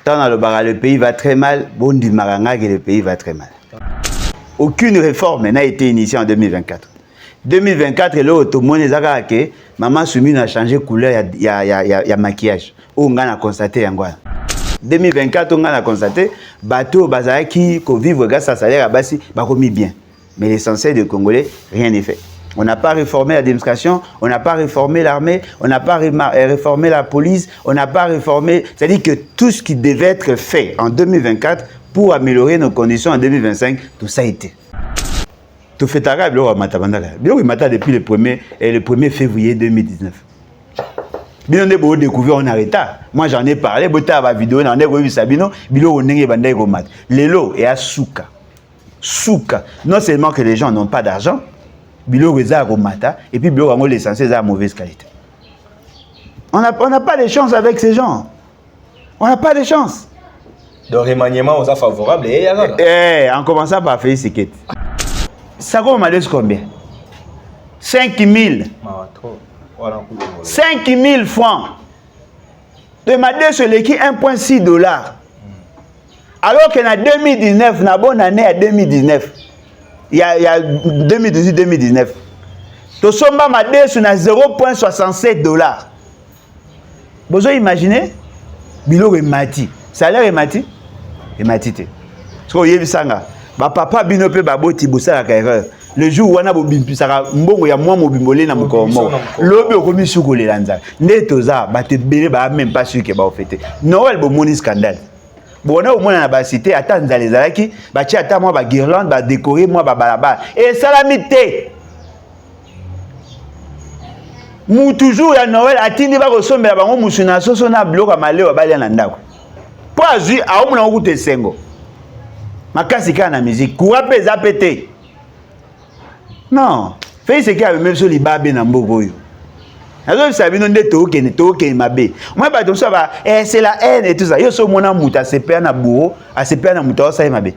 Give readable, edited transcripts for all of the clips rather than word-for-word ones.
Tant le pays va très mal, bon du maranga que le pays va très mal. Aucune réforme n'a été initiée en 2024. 2024, là, tout le monde est que maman Soumine a changé de couleur, il y a maquillage. On a constaté en 2024, on a constaté bateau bazaki ko vivre grâce à salaire à Bassi, bah remis bien. Mais l'essentiel des Congolais, rien n'est fait. On n'a pas réformé l'administration, on n'a pas réformé l'armée, on n'a pas réformé la police, on n'a pas réformé... C'est-à-dire que tout ce qui devait être fait en 2024 pour améliorer nos conditions en 2025, tout ça a été. Tout fait arabe, là, on m'a depuis le 1er février 2019. Bien, on a découvert en arrêta. Moi, j'en ai parlé, on a une vidéo, on a vu Sabino, on a vu Lelo et à Souka. Souka. Non seulement que les gens n'ont pas d'argent, Bilo Reza Romata, et puis Bilo Rango l'essentiel est à mauvaise qualité. On n'a pas de chance avec ces gens. On n'a pas de chance. Le remaniement aux favorable et en commençant par Félix Sekete. Ça va combien? 5 000. 5 000 francs. Demandez sur l'équipe 1,6 $. Alors qu'en 2019, la bonne année à 2019. Il y a 2018-2019. Tout ça m'a dit sur 0,67 $. Vous imaginez? Bilo est mati. Salaire est mati? Est mati. Ce que vous avez sanga. Ba papa bino pe baboti bosala ka erreur. Le jour où on a bobimpisaka mbongo ya mwa mobimbolé na mukomo. Lobe okomi sukole lanza. Netoza ba te belé ba même pas sûr que ba ofete. Noël bo moni scandale. Bon, on a ba cité attendre les alaki, ba ti ata moi ba guirlande ba décorer moi ba balaba. Et salamité. Mou toujours ya Noël atindi ba kosombela bango musuna soso na bloka malé ba balia na ndako. Po azui a omuna okute sengo. Makasi ka na musique, coura pesa pété. Non, fais ce qu'il y a même sur les babes na mboko yo. Alors ça vient de toke mabe. Moi ba donc ça va c'est la haine et tout ça. Yo so mona muta se pe na bureau, a se pe na muta ça mabe.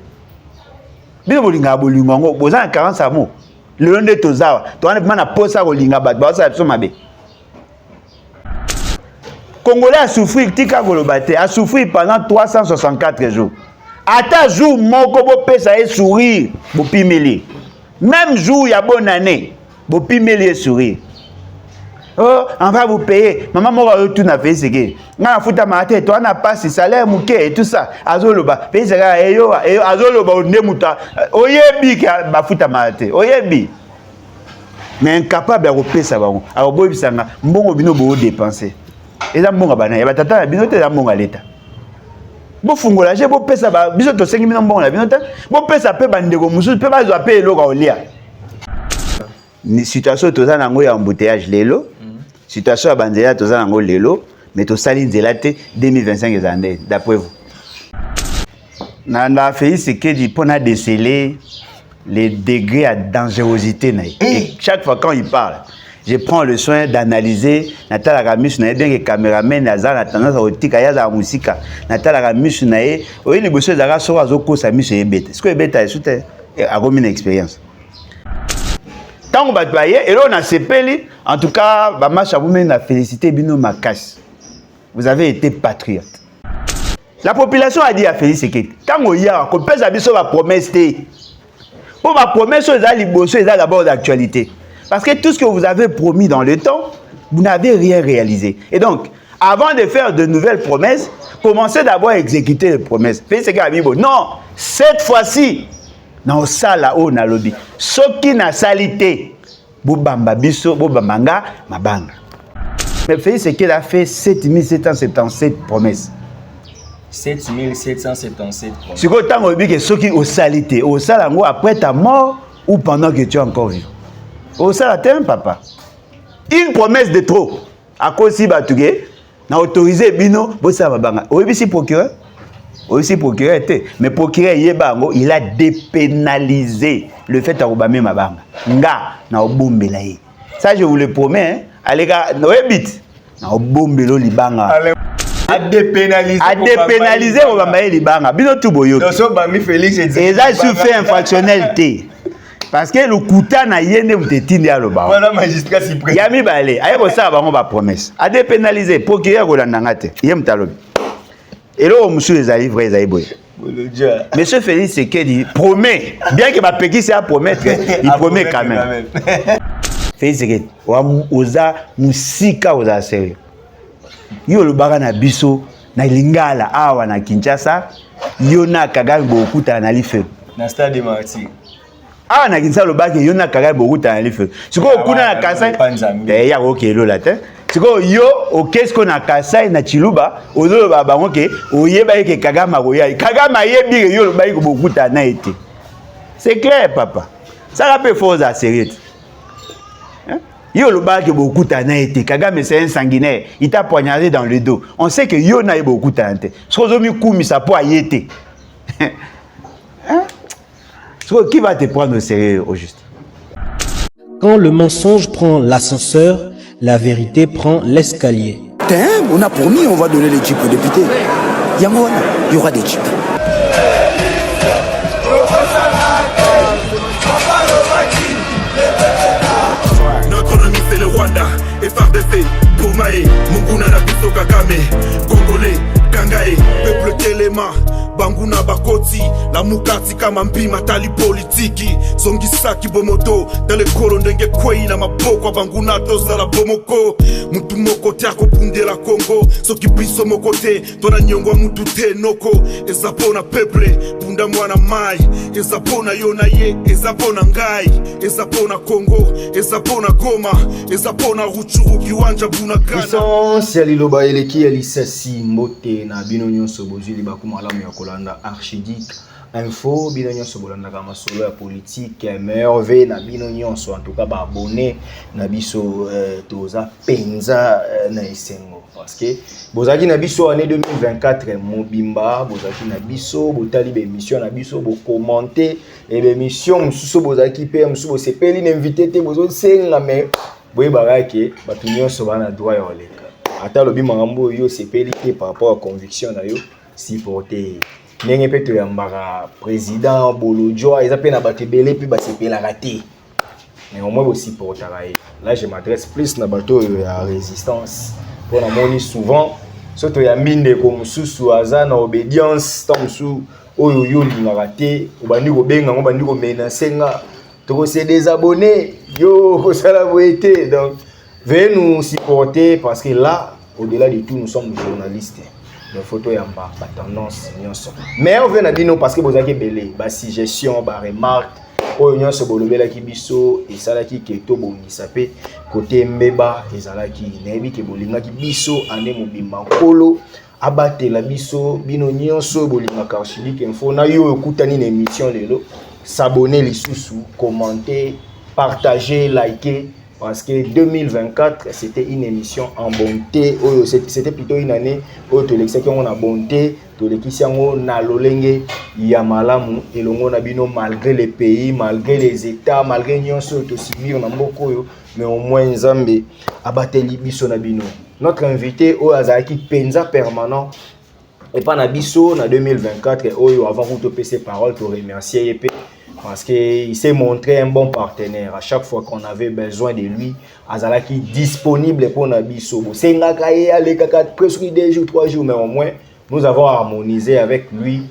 Bino bolinga bolinga ngo boza 40 samo. Le long de tozawa, to wana na posa bolinga ba ça so mabe. Congolais a souffert tika golobate, a souffert pendant 364 jours. Ata jour moko bo pesa et sourire, bo pimeli. Même jour ya bonne année, bo pimeli et sourire. Oh, on va vous payer. Maman m'a tout n'a fait ce que. Na futa mate, toi na passe salaire mouké et tout ça. Azoloba, paye ça eyo azoloba onde muta. Oyebi ka ba futa mate. Oyebi. Mais incapable de repayer ça ba. Alors boy bisanga, mbongo bino bo dépenser. Et ça mbonga bana, ya batata bino te ya mbonga leta. Bo fungola je bo pesa ba biso to 5 000 mbongo la bino te. Bo pesa pe bandeko mususu pe ba zo payer loka olia. Ni situation toza nango ya embouteillage lelo. Situation à Banzela, tous en anglais lelo, mais tout ça l'inzélate 2025 années, d'après vous. Nanda fait ce que dit pour déceler les degrés à dangerosité. Et chaque fois quand il parle, je prends le soin d'analyser. Nathalie Ramus n'a bien que caméraman, Nazar a tendance à otika ya za musique. Nathalie Ramus n'a eu, oui les bosses d'ara sont à zoko sa mise est bête. Ce que est bête à écouter, a remis une expérience. Tant que vous et là on a sepeli, en tout cas, on a félicité Bino Makas. Vous avez été patriote. La population a dit à Félix que tant qu'on y a, qu'on peut s'habiller la promesse. Pour ma promesse, c'est d'abord d'actualité. Parce que tout ce que vous avez promis dans le temps, vous n'avez rien réalisé. Et donc, avant de faire de nouvelles promesses, commencez d'abord à exécuter les promesses. Félix que non, cette fois-ci, dans ça là-haut, on a lobby. Ce qui n'a salité. Bobamba biso, bobambanga, mabanga. Mais Félix Sekete a fait 7777 promesses. 7777 promesses. C'est quoi tant que ceux qui ont salité, au salango après ta mort ou pendant que tu es encore vivant. Au salatin, papa. Une promesse de trop. À cause si batugé, n'a autorisé bino, bossa mabanga. Oui, si procureur. Aussi procureur était, mais procureur Yebango, il a dépénalisé le fait à Obama Mabanga. Nga na obombelaye. Ça je vous le promets, hein. Allez gars, noebit na obombelo libanga. A dépénaliser Obama libanga. Bino tout boyo. Donc so bami Félix et ça sous fait infractionnalité. Parce que le kouta na yende mtetindi ya loba. Voilà magistrat suprême. Yami balé, aye ko ça bango ba promesse. A dépénaliser procureur ko landanga te. Yem talobi. Et là, monsieur les alliés vrais, les boy. Monsieur Félix Tshisekedi promet, bien que ma péki c'est à promettre, il promet quand même. Félix Tshisekedi, oza musika oza sérieux. Yo le baga na biso na lingala awa na Kinshasa, yo na Kagame bokuta na life. Na stade de Martyrs. Ah na Kinshasa le baga yo na Kagame bokuta na life. Siko kuna na Kasai. Ya OK lo la te. Siko yo qu'est-ce qu'on a Kasai na Chiluba, ozo ba bango ke oyeba ke Kagame akoya. Kagame ayebi yo le baga bokuta na été. C'est clair papa. Ça rappelle faux à sérieux. Yo le bas que beaucoup t'as été Kagame c'est un sanguinaire, il t'a poignardé dans le dos. On sait que yo n'a beaucoup t'as été. Sozomi koumi ça peut y être. Qui va te prendre au sérieux au juste? Quand le mensonge prend l'ascenseur, la vérité prend l'escalier. On a promis, on va donner les jeeps aux députés. Il y aura des jeeps. FRDC, Poumae, Munguna na biso Kagame, Congolais, Kangae, peuple Telema, Banguna Bakoti, la Mukati kama mpima tali politiki, Songisaki Bomoto, dans le korondenge kwei na maboko Banguna toza la bomoko, mutu moko tiako punde la Congo, soki biso mokote, tona nyongwa mutu te noko, ezapona peuple, bunda mwana mai, ezapona yona ye, ezapona ngai, ezapona Congo, ezapona Goma, ezapona Ruchuru kiwanja bunagana. Puissance ya liloba eleki ya lisasi mbote na bino nyonso bozuli bakuma alamu ya kolanda Archidic info bino nyonso bolanda kama solo ya politique merve na bino nyonso en tout cas ba abonné na biso toza penza na esengo parce que bozaki na biso année 2024 mobimba bozaki na biso botali be émission na biso bo commenter et be émission mususu bozaki pe mususu bo sepeli na invité te bozo senga mais boye barake batu nyonso bana droit ya oleka ata lobi makambo yo sepeli te par rapport à conviction na yo si porter ndenge pe to ya mbara président Bolodjoa eza pe na bato belé puis ba sepela raté mais au moins aussi porter là je m'adresse plus na bato ya résistance pour na moni souvent surtout ya minde ko mususu aza na obédience tant musu oyo yo li raté obandi ko benga obandi ko menacer nga to se désabonner yo ça la vérité donc veuillez nous supporter parce que là au-delà de tout nous sommes journalistes de photo yamba ba tendance nyonso mais on vient na bino parce que bozaki belé ba suggestion ba remarque oyo nyonso bolobela ki biso et salaki ke to bongisa pe côté mbeba ezalaki nebi ke bolinga ki biso ane mobimba nkolo abatela biso bino nyonso bolinga Archidic info na yo ekutani na émission lelo s'abonner lisusu commenter partager liker parce que 2024 c'était une émission en bonté c'était plutôt une année où on a bonté na lolenge ya malamu elongo na bino malgré les pays malgré les états malgré nyonso to subir na mboko yo mais au moins Nzambe abateli biso na bino notre invité o azaki penza permanent et pas na biso na 2024 oyo avant qu'on te passe ses paroles to remercier EP parce qu'il s'est montré un bon partenaire à chaque fois qu'on avait besoin de lui azalaki disponible pour Nabiso c'est ngakaye ale kaka presque 2 jours 3 jours mais au moins nous avons harmonisé avec lui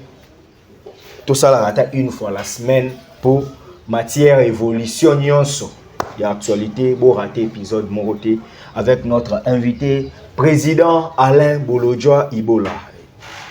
tout ça la une fois la semaine pour matière évolution nyonso il y a actualité beau raté épisode moroté avec notre invité président Alain Bolodjoa Ibola.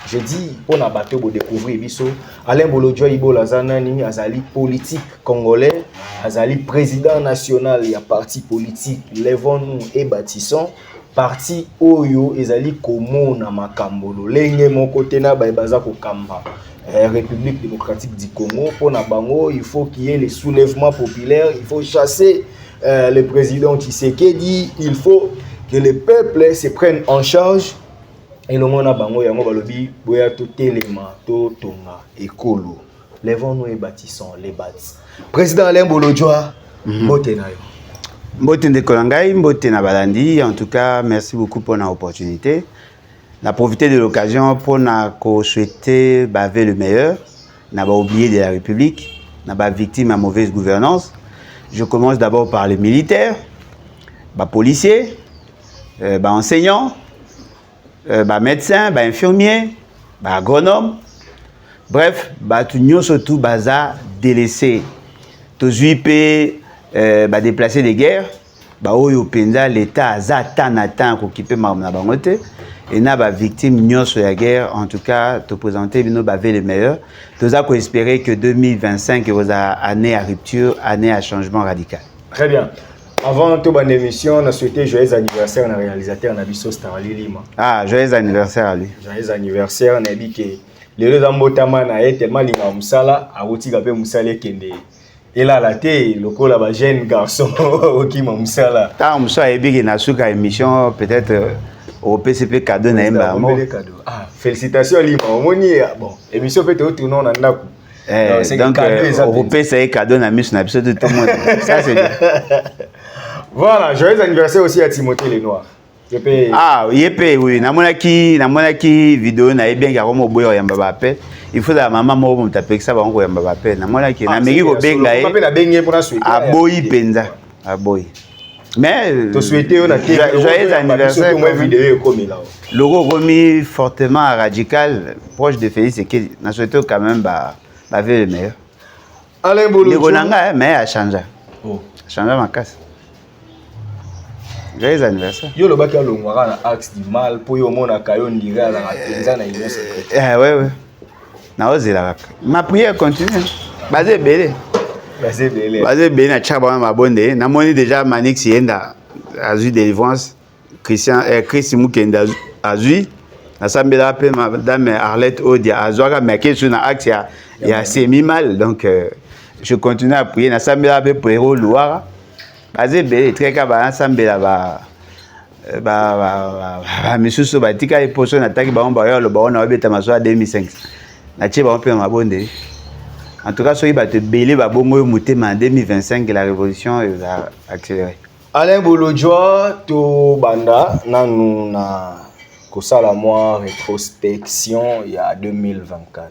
Je dis pour na bateau pour découvrir biso Alain Bolodjoa Ibola zanani azali politique congolais azali président national il y a parti politique levons-nous et bâtissons parti oyo ezali komona makambolo lenge moko tena baza ko kamba République démocratique du Congo pour na bango il faut qu'il y ait les soulèvements populaires il faut chasser le président Tshisekedi il faut que le peuple se prenne en charge. Et le monde a bango yango balobi boya to telema to tonga ekolo levons-nous et bâtissons les bâtis. Président Alain Bolodjoa mbote na yo. Mbote ndekolangai mbote na balandi en tout cas merci beaucoup pour l'opportunité. Na profiter de l'occasion pour na souhaiter baver le meilleur n'a pas oublié de la République n'a pas victime à mauvaise gouvernance. Je commence d'abord par les militaires, les policiers, les enseignants, médecins, infirmiers, agronome. Bref, tout surtout baza délaissé. Tozui pe déplacer des guerres. Oyo penza l'État a tant occupé na bangote. Et na victime nyonso ya guerre, en tout cas, te présenter bino bavé les meilleurs. Toza ko espérer que 2025 est année à rupture, année à changement radical. Très bien. Avant toute bonne émission, on a souhaité joyeux anniversaire à réalisateur Nabiso Starali Lima. Ah, joyeux anniversaire à lui. Joyeux anniversaire, on a dit que les deux ambotama na tellement lima musala, a outi gabe musale kende. Et là, la thé, le col là, jeune garçon, qui m'a musala. Tant musa ebi ki na suka émission peut-être au PCP cadeau na emba mo. Ah, félicitations Lima. Omoni bon, émission peut être tourner en andaku. Donc au PCP cadeau na miss na biso tout le monde. Ça c'est bien. Voilà, joyeux anniversaire aussi à Timothée Lenoir. Ah, yepé oui, namona ki vidéo na bien ka komo boyo yamba bape. Il faut la maman mo mo taper ça ba ngo yamba bape. Namona ki na meki ko benga e. Na benga pour na souhaiter. Aboyi penza. Aboyi. Mais to souhaiter on a joyeux anniversaire moi vidéo comme là. Logo remis fortement à Radical proche de Félix et qui na souhaité quand même le meilleur. Alain Bolo. Le Gonanga mais a changé. Oh, changé ma casse. Joyeux anniversaire. Yo le baki alongwaka na axe du mal pour yo mona kayo ndira la penza na union secrète. Ouais. Na ozela. Ma prière continue. Basé belé. Basé belé na chaba ma bonde. Na moni déjà Manix yenda azu délivrance Chris Mukenda azu. Na sambela pe madame Arlette Odia azwaka meke sur na axe ya semi mal donc je continue à prier na sambela pe pour héros Loire. Basé belé très ka ba sambela misusu batika eposo na taki ba yo lo ba na beta maso 2005 na tie ba pe mabonde. En tout cas, si vous avez belé babongo mutema en 2025 la révolution va accélérer. Alain Bolodjoa to banda nanu na kosala moi rétrospection il y a 2024.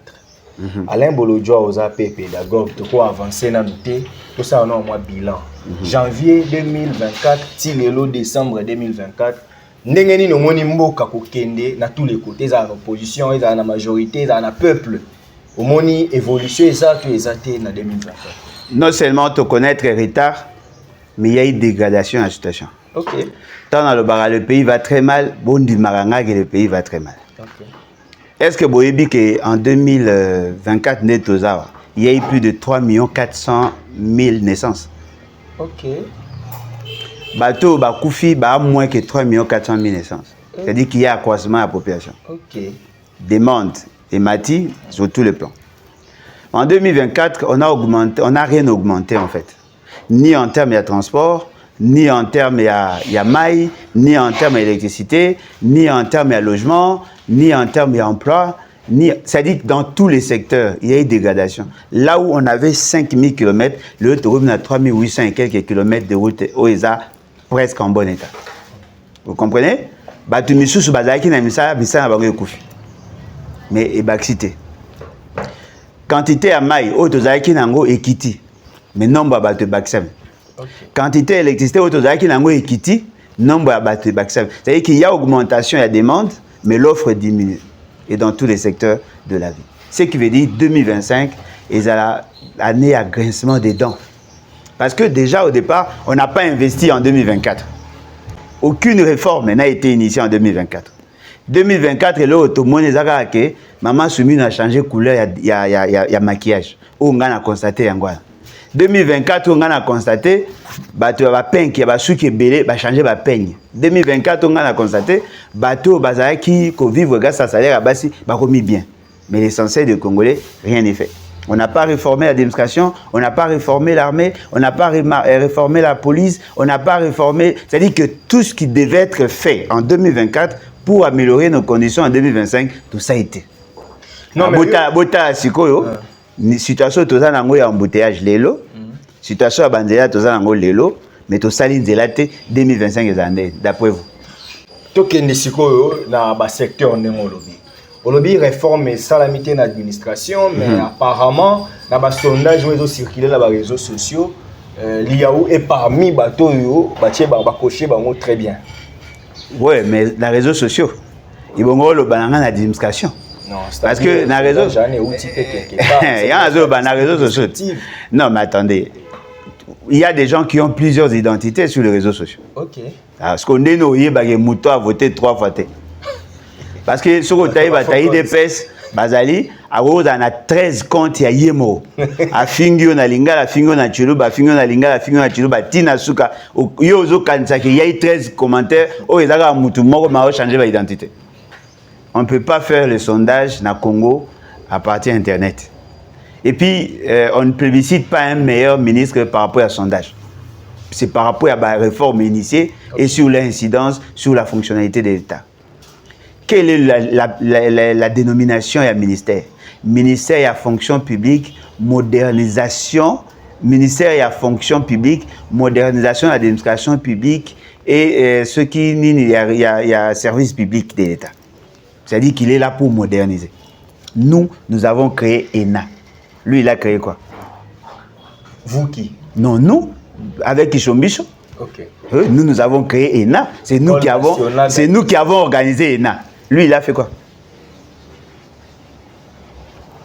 Alain Bolodjoa oza pe pédagogue to ko avancer na noté to ça na moi bilan. Janvier 2024 ti lelo décembre 2024 ndenge ni nomoni mboka ko kende na tous les côtés za opposition et za na majorité za na peuple. Au moni évolution exacte en 2024. Non seulement te connaître retard, mais il y a une dégradation de la situation. Ok. Tant dans le pays va très mal, bon du maranga que le pays va très mal. Okay. Est-ce que vous savez qu'en 2024, il y a eu plus de 3 400 000 naissances? Ok. Bateau, Bakoufi, moins que 3 400 000 naissances. C'est-à-dire qu'il y a accroissement de la population. Ok. Demande et Mati sur tous les plans. En 2024, on n'a rien augmenté en fait. Ni en termes de transport, ni en termes de maille, ni en termes d'électricité, ni en termes de logement, ni en termes d'emploi. C'est-à-dire que dans tous les secteurs, il y a eu dégradation. Là où on avait 5000 km, le revenu à 3800 et quelques kilomètres de route au ESA, presque en bon état. Vous comprenez? Mais il quantité à maille, autozaki nango ekiti, mais nombre de baksam. Quantité d'électricité, autozaki nango ekiti, nombre de baksam. C'est-à-dire qu'il y a augmentation, il y a demande, mais l'offre diminue. Et dans tous les secteurs de la vie. Ce qui veut dire 2025 est l'année à grincement des dents. Parce que déjà au départ, on n'a pas investi en 2024. Aucune réforme n'a été initiée en 2024. 2024, là, tout le monde est à que maman Soumi a changé de couleur, il y a maquillage. On a constaté. 2024, on a constaté, bateau va peindre, qui va souki belé, va changer va peigne. 2024, on a constaté, bateau bazar qui vivre grâce à salaire à Bassi, va remis bien. Mais l'essentiel des Congolais, rien n'est fait. On n'a pas réformé l'administration, on n'a pas réformé l'armée, on n'a pas réformé la police, on n'a pas réformé. C'est-à-dire que tout ce qui devait être fait en 2024 pour améliorer nos conditions en 2025, tout ça a été. Non, mais bota sikoyo, situation toza nango ya embouteillage lelo, situation bandela toza nango lelo, mais to sali nzelate 2025 ezande d'après vous. Tokende sikoyo na ba secteur ndemo lobi. Olobi réforme salamité na administration, mais apparemment na ba sondage où ils ont circulé là ba réseaux sociaux, l'IAO est parmi bato yo, batie ba cocher bango très bien. Ouais, mais les réseaux sociaux, ils vont le balanga na administration. Non, parce que dans les réseaux il y a un réseau social. Non, mais attendez. Il y a des gens qui ont plusieurs identités sur les réseaux sociaux. OK. Parce qu'on est noyé, Mouto a voté 3 fois. Parce que sur le taille, bataille des pèses, Bazali, a 13 comptes, il y a Yemo. A Fingio na Linga, a Fingio na Chiluba, a Fingio na Linga, a Fingio na Chiluba, Tina Suka, Yozo Kansaki, il y a 13 commentaires, oh, ils ont Moutou Moro, m'a changé l'identité. On ne peut pas faire le sondage na Congo à partir d'Internet. Et puis, on ne plébiscite pas un meilleur ministre par rapport à sondage. C'est par rapport à la réforme initiée et sur l'incidence sur la fonctionnalité de l'État. Quelle est la dénomination et le ministère? Ministère et la fonction publique, modernisation, ministère et la fonction publique, modernisation de l'administration publique et ce qui il y a service public de l'État. C'est-à-dire qu'il est là pour moderniser. Nous avons créé ENA. Lui, il a créé quoi? Vous qui? Non, nous, avec Kishombicho. Ok. Nous avons créé ENA. C'est nous qui avons organisé ENA. Lui, il a fait quoi?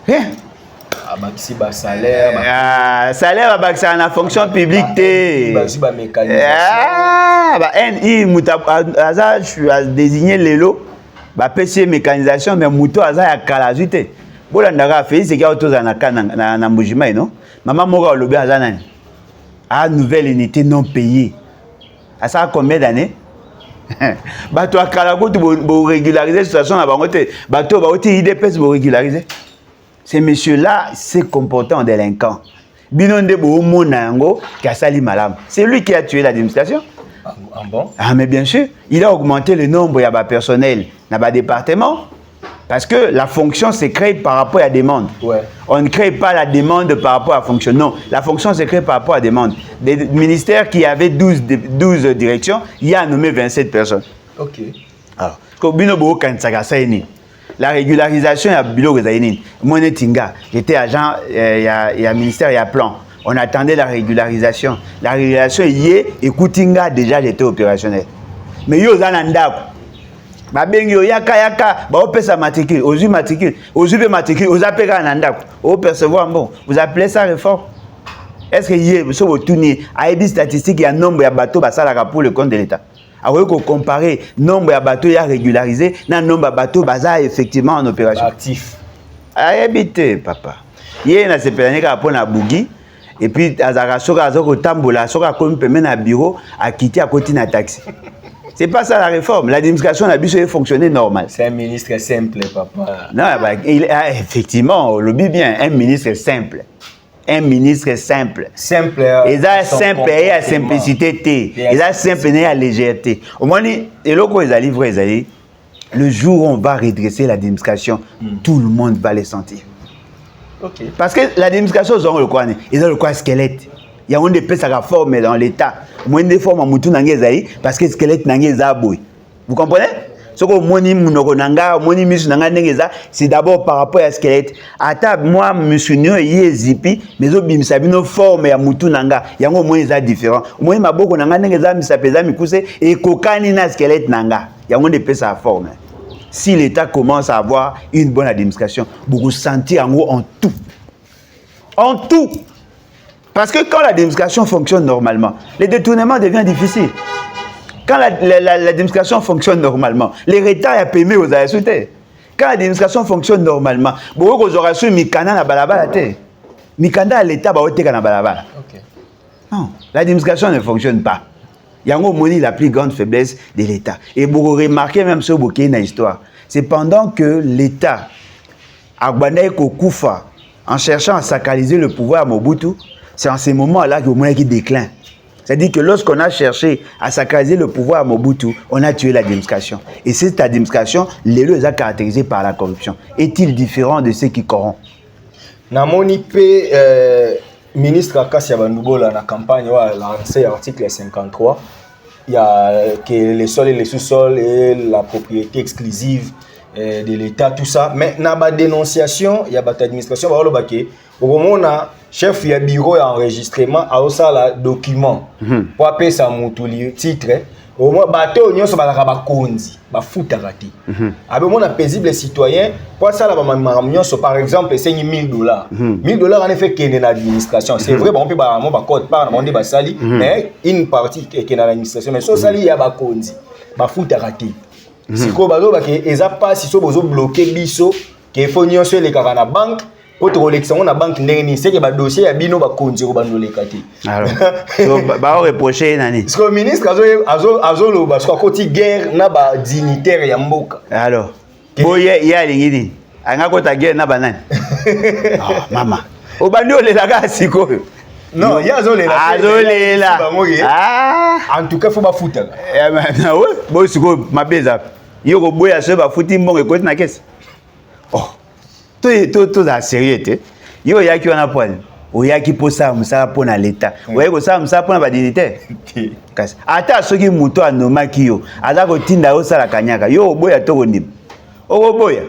Rien. Salaire. Salaire, c'est la fonction publique. Je suis désigné les lots. PC mécanisation, mais Mouto a calazité. Si on fait ce qu'il y a autour de Mbujima, non? Maman Mora Lobe Azanani. Ah, nouvelle unité non payée. À ça, combien d'années? Bateau à Kalago, pour régulariser la situation à Bangote. Bateau, IDPS pour régulariser. Ces messieurs-là se comportent en délinquants. Binonde Boumou Nango, Kassali Malam. C'est lui qui a tué l'administration. Ah bon? Ah, mais bien sûr, il a augmenté le nombre de personnel dans le département. Parce que la fonction se crée par rapport à la demande. Ouais. On ne crée pas la demande par rapport à la fonction. Non, la fonction se crée par rapport à la demande. Des ministères qui avaient 12 directions, il y a nommé 27 personnes. Ok. Alors, la régularisation, il y a Bilo Zainin. Moi, j'étais agent, il y a ministère, il y a plan. On attendait la régularisation. La régularisation, écoutinga, déjà, j'étais opérationnel. Mais yo, Zananda. Babengi yaka ba opesa matricule ozu matricule ozu apeka nanda o percevoir bon vous appelez ça réforme? Est-ce que hier so botuni aibi statistique ya nombre ya bateaux basalaka pour le compte de l'État alors qu'on comparer nombre ya bateaux ya régularisé na nombre ya bateaux baza effectivement en opération actif habité papa hier na sepelani ka pona bugi et puis azaka soka azoko tambola soka komi pemé na bureau a quitté à côté na taxi. C'est pas ça la réforme. L'administration a pu fonctionner normal. C'est un ministre simple, papa. Non, effectivement, on le dit bien, un ministre simple. Un ministre simple. Simple. Et ça, simple, et à simplicité. Et ça, simple, et à légèreté. Au moins, et là, quand ils arrivent, le jour où on va redresser l'administration, tout le monde va les sentir. Ok. Parce que l'administration, ils ont le quoi? Ils ont le quoi squelette. Il y a une espèce de forme dans l'État. Moins de forme à Moutou Nangé parce que le squelette Nangé Zaboui. Vous comprenez? Ce que moni Munokonanga, moni Misu Nanga Nengeza, c'est d'abord par rapport à squelette. À table, moi, Monsieur Nyo et Zipi, mais au bim sabino forme à Moutou Nanga. Il y a un moins différent. Au moins, ma boko Nanga Nengeza, Misapeza Mikuse, et Kokani na squelette Nanga. Il y a une espèce de forme. Si l'État commence à avoir une bonne administration, beaucoup sentir en gros en tout. En tout! Parce que quand l'administration fonctionne normalement, le détournement devient difficile. Quand l'administration fonctionne normalement, les retards à payer aux assutés. Quand l'administration fonctionne normalement, beaucoup aux aura su Mikanda na balabala te. Mikanda à l'État ba oteka na balabala. Ok. Non, l'administration ne fonctionne pas. Il y a une la plus grande faiblesse de l'État. Et vous remarquez même ce bouquet dans l'histoire. C'est pendant que l'État a bandé Kokoufa en cherchant à sacraliser le pouvoir à Mobutu. C'est en ces moments-là que le qui décline. C'est-à-dire que lorsqu'on a cherché à sacraliser le pouvoir à Mobutu, on a tué l'administration. Et cette administration, l'élu est caractérisée par la corruption. Est-il différent de ceux qui corrompent? Namoni ministre Akassia Bandoubo dans la campagne a lancé l'article 53. Il y a que les sols et les sous-sols et la propriété exclusive de l'État, tout ça. Mais dans la dénonciation, il y a une administration au moment où chef du bureau d'enregistrement a aussi le document pour appeler ça titre au moins bateau nyonso balaka bakonzi bafutaka te abe mona paisible citoyen pour ça la ba nyonso par exemple c'est $1000 $1000 en effet qui est dans l'administration c'est vrai bon peut ba mo ba code par monde ba sali mais une partie qui est dans l'administration mais so sali ya bakonzi bafutaka te siko bazo ba ke eza pas si so bozo bloquer biso ke faut nyonso le kaka na banque pour te collection na banque ndenge c'est que ba dossier ya bino ba konzi ko bandoleka te alors so ba reprocher nani parce que le ministre azo lo parce que côté guerre na ba dignitaire ya mboka alors boye ya lingini anga kota guerre na banani ah mama obandi olelaka siko non ya azolela ah en tout cas faut ba futa na ouais bo siko mabeza yoko boya se ba futi mbongo ekoti na kesi oh tout ça sérieux te yo yaki wana poil oyaki posa musala pona l'état oyeko sa musala pona ba dignitaire kasi ata soki muto anomaki yo azako tinda yo sala kanyaka yo boya to kondim oboya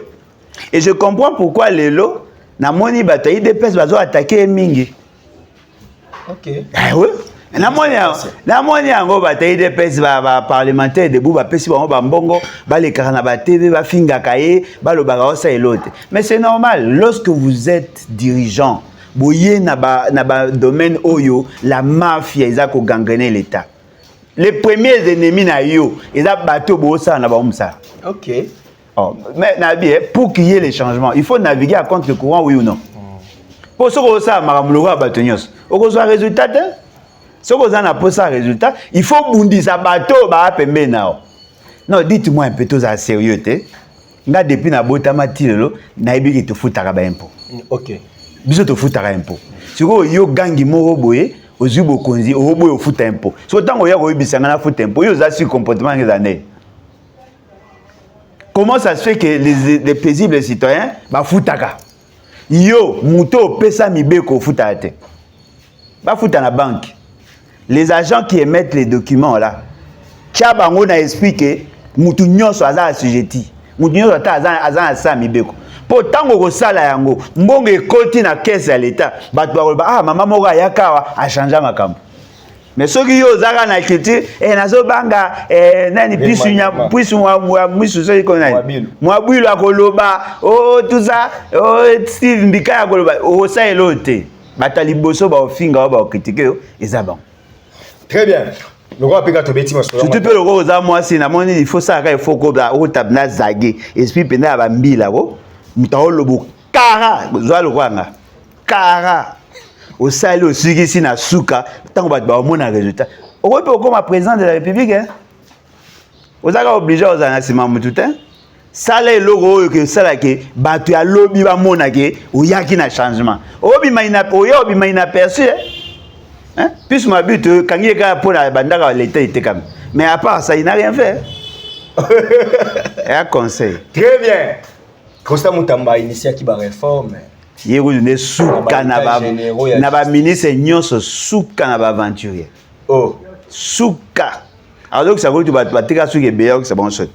et je comprends pourquoi lelo na moni bato IDPS bazo attaquer mingi OK ah ouais na moni yango bato IDPS ba parlementaire debout ba pesi bango ba mbongo ba lekaka na ba TV ba finga kaye ba lobaka osa elote mais c'est normal lorsque vous êtes dirigeant boye na ba domaine oyo la mafia ezako gangrener l'état les premiers ennemis na yo eza bato bosa na ba omsa OK oh mais na bien pour qu'il y ait les changements il faut naviguer à contre le courant oui ou non pour ça ko ça makamuloko bato nyos okozwa résultat si vous avez un résultat, il faut bounder sa bateau, non, dites-moi un peu tout ça sérieux. Nga depuis na bota matilo, na ibi te futaka ba impôt. OK. Biso te futaka impôt. Si vous yo gangi moko boye, ozubo konzi, o boye futa impôt. So tango ya ko ibisanga na futa impôt, yo za su comportement des années. Comment ça se fait que les paisibles citoyens ba futaka? Yo muto pesa mibeko futata. Ba futa na banque. Les agents qui émettent les documents là, Tchabango n'a expliqué, mutu nyonso aza assujetti. Mutu nyonso aza asami beko. Pourtant ko sala yango, mbongo ekoti na caisse ya l'état, bato ba ah mama moko ayaka a changer makambo. Mais soki yo zaka na culture nazo banga nani puisu mwisu so iko nani. Mwabilu akoloba, oh tout ça, oh Steve Mbika akoloba, oh ça elote. Batali boso ba ofinga ba critiquer yo ezaba. Très bien. Le roi Pega Tobeti Masola. Surtout que le roi aux amours, c'est il faut ça, il faut qu'on a au tabna zagé. Esprit pena ba mbila ko. Mutao lobo kara, zo le roi nga. Kara. Au sali au sugi si na suka, tant ba ba mona résultat. Au roi peut comme président de la République hein. Aux aga obligé aux anasima mututin. Sale logo que sala ke batu ya lobby ba mona ke o yaki na changement. Obi maina perçu hein? Puis ma but quand il y a pour la bandara l'état était comme mais à part ça il n'a rien fait. Et un conseil. Très bien. Costa Mutamba initié qui va réforme. Il y a une souka na ba ministre nyonso souka na ba aventurier. Oh, souka. Alors que ça veut dire que tu vas te casser que c'est bon chose.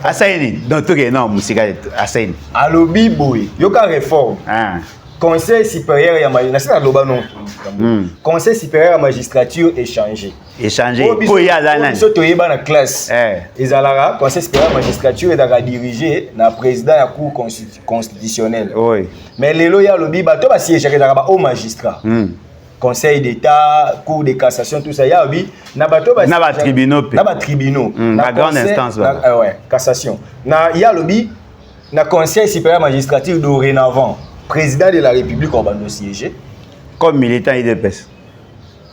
Asaini donc tout que non musique asaini. Alobi boy, yoka réforme. Ah. Conseil supérieur ya magistrat loba non. Conseil supérieur ya magistrature échangé. Échangé. Pour y aller là. Biso toyeba na classe. Ezalara conseil supérieur ya magistrature est dirigé na président ya cour constitutionnelle. Oui. Mais lelo ya lobi bato ba siège ya ba au magistrat. Conseil d'état, cour de cassation tout ça ya lobi na bato ba na ba tribunaux. Na ba tribunaux. Na grande instance ouais, cassation. Na ya lobi na conseil supérieur magistrature dorénavant. Président de la République, on va nous siéger. Comme militant IDPS.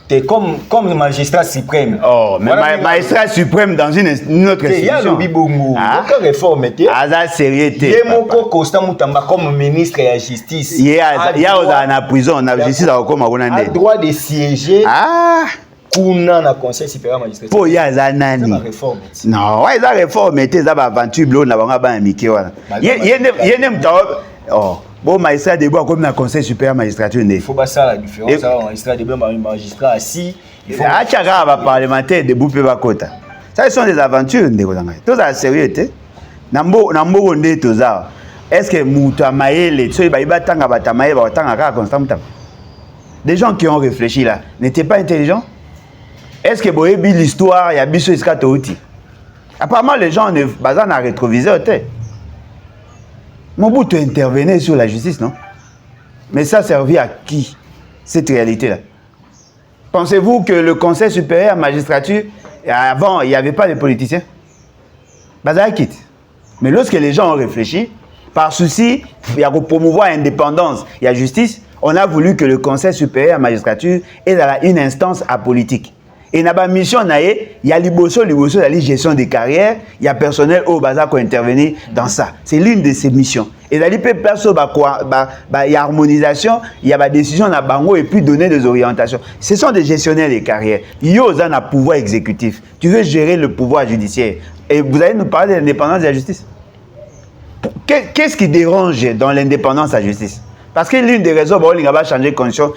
T'es comme magistrat suprême. Oh, mais voilà, magistrat suprême dans une autre institution. Il y a le bibongo. Aucune réforme. Aza sérieuté. Il y a mon Costa Moutamba comme ministre de la justice. Il y a en prison, on a justice à comme a droit de siéger. Ah. Kuna na conseil supérieur magistrat. Po ya za nani? C'est la réforme. Non, ouais, la réforme était ça ba aventure blo na banga ba miki wana. Yene mtawo. Oh. Bon, magistrat de bois comme dans le conseil supérieur magistrature. Il faut pas ça la différence. Ça, magistrat de bois, magistrat assis. Il faut. Ah, tchaga va parlementaire de boupé bakota. Ça, ce sont des aventures. Tout ça sérieux, tu sais. Nambo onde tout ça. Est-ce que mouta maele, so iba tanga bata maele, tanga ka constamment. Des gens qui ont réfléchi là, n'étaient pas intelligents. Est-ce que vous avez l'histoire, il y a Bisso Iskatouti? Apparemment, les gens ne basent pas rétroviseur. Mobutu intervenait sur la justice, non? Mais ça servait à qui, cette réalité-là? Pensez-vous que le Conseil supérieur à la magistrature, avant, il n'y avait pas de politiciens? Bazar quitte. Mais lorsque les gens ont réfléchi, par souci, il y a pour promouvoir l'indépendance et la justice, on a voulu que le Conseil supérieur à la magistrature ait une instance apolitique. Et dans la mission, il y a la gestion des carrières, il y a personnel au bazar qui intervenir dans ça. C'est l'une de ces missions. Et dans il y a harmonisation, il y a des décisions dans bango et puis donner des orientations. Ce sont des gestionnaires des carrières. Il y a un pouvoir exécutif. Tu veux gérer le pouvoir judiciaire. Et vous allez nous parler de l'indépendance de la justice. Qu'est-ce qui dérange dans l'indépendance de la justice? Parce que l'une des raisons pour lesquelles on va changer de condition,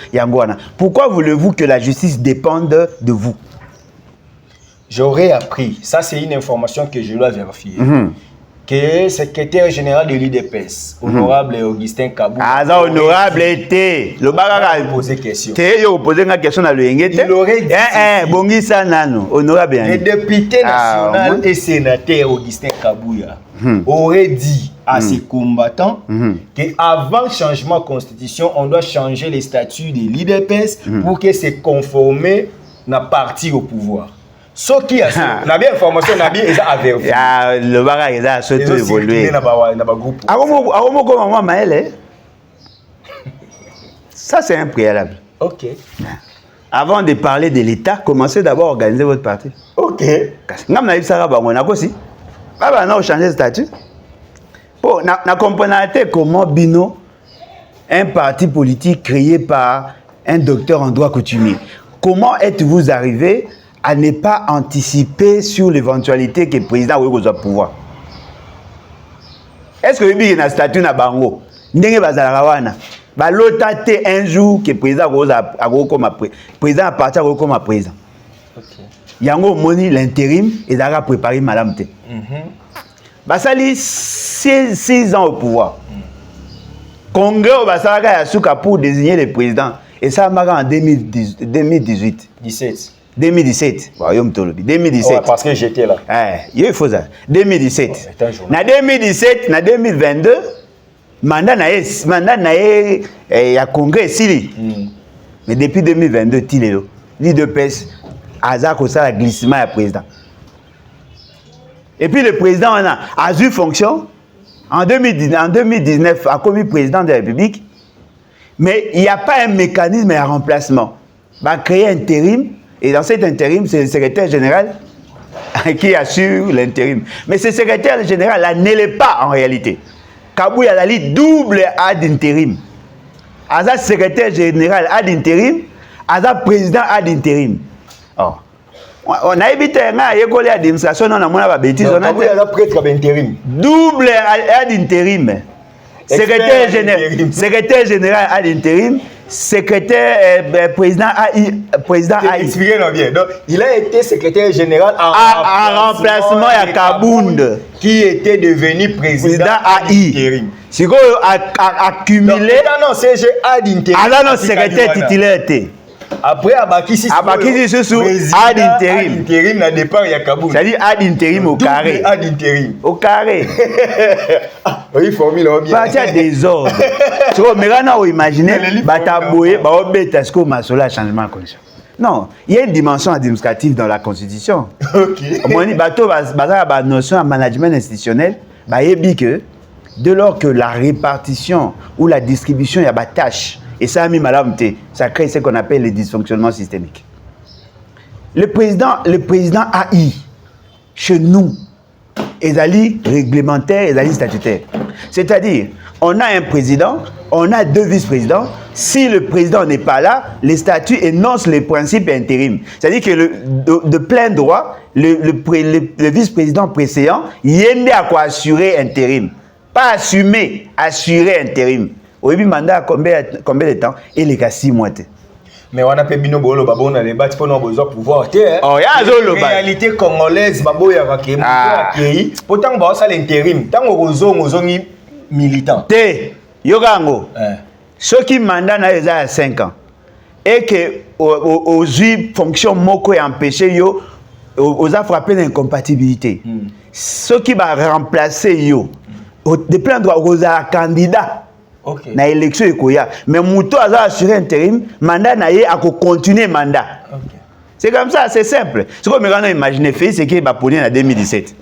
pourquoi voulez-vous que la justice dépende de vous? J'aurais appris, ça c'est une information que je dois vérifier, que le secrétaire général de l'UDPS, honorable Augustin Kabou, ça honorable était, le bagarre posé question. Il aurait dit, honorable. Le député national et sénateur Augustin Kabouya aurait dit à ses combattants qu'avant le changement de constitution, on doit changer les statuts de l'UDPS pour que c'est conformé à parti au pouvoir. Ce qui a la bien information, la bien est à vérifier. Le bagage est à surtout évoluer. Ça, c'est un préalable. Ok. Avant de parler de l'État, commencez d'abord à organiser votre parti. Ok. Nous avons changé de statut. Nous comprenons comment Bino, un parti politique créé par un docteur en droit coutumier, comment êtes-vous arrivé à ne pas anticiper sur l'éventualité que le président ait au pouvoir? Est-ce que vous avez un statut na bango? Ndenge bazalarawana. Balota te un jour que le président a parti comme président. Yango moni l'intérim et d'ailleurs préparé madame te. Basali 6 ans au pouvoir. Congrès au Basalaka Yasuka pour désigner le président. Et ça m'a en 2018. 2017. 2017. Ouais, parce que j'étais là. Il faut ça. 2017. En 2017, en 2022, mandat il y a congrès ici. Mais depuis 2022, l'UDPS a causé le glissement du président. Et puis le président a eu fonction en 2019 a commis président de la République. Mais il n'y a pas un mécanisme de remplacement. Il va créer un intérim. Et dans cet intérim, c'est le secrétaire général qui assure l'intérim. Mais ce secrétaire général-là ne l'est pas en réalité. Kabou Yadali double ad intérim. Aza secrétaire général ad intérim, Aza président ad intérim. Oh. On a évité un école d'administration, on a moins de bêtises. On a prêtre intérim. Double ad intérim. Secrétaire général ad intérim. Secrétaire président AI. Expliquez-nous bien. Donc, il a été secrétaire général en remplacement à Kabound, qui était devenu président AI. Si vous accumulé. Non, c'est ad intérim. Ah non, secrétaire titulaire. Après, Abakisi sous ad intérim. Intérim na départ il y a Kabound. C'est-à-dire ad intérim au carré. Ad intérim. Au carré. Oui, formule bien. Pas de désordre. Tu vois, mais là, on imagine, bataboye, baobeta, ce qu'on m'a sur le changement de condition. Non, il y a une dimension administrative dans la Constitution. Ok. On dit, bateau, la notion de management institutionnel, que dès lors que la répartition ou la distribution, il y a des tâches, et ça a mis madame T, ça crée ce qu'on appelle les dysfonctionnements systémiques. Le président AI, chez nous, est ali réglementaire, est ali statutaire. C'est-à-dire, on a un président, on a 2 vice-présidents. Si le président n'est pas là, les statuts énoncent les principes intérim. C'est-à-dire que de plein droit, le vice-président précédent, il y a quoi assurer intérim. Pas assumer, assurer intérim. Au début, mandat combien de temps? Et les cas 6 mois. Mais on a pas bino bolo babo na débat pour nous besoin pouvoir oh ya zolo ba réalité congolaise babo ya ka pays pourtant ba ça l'intérim tant ozongi militant te yogango ceux qui mandat na eza 5 ans et que aux fonction moko et empêcher yo aux a frappé l'incompatibilité. Ceux qui va remplacer yo de plein droit aux candidat na élection ekoya mais muto a assuré intérim mandat na ye a continuer mandat. C'est comme ça, c'est simple. Ce qu'on me imaginer fait c'est qu'il va pogné en 2017.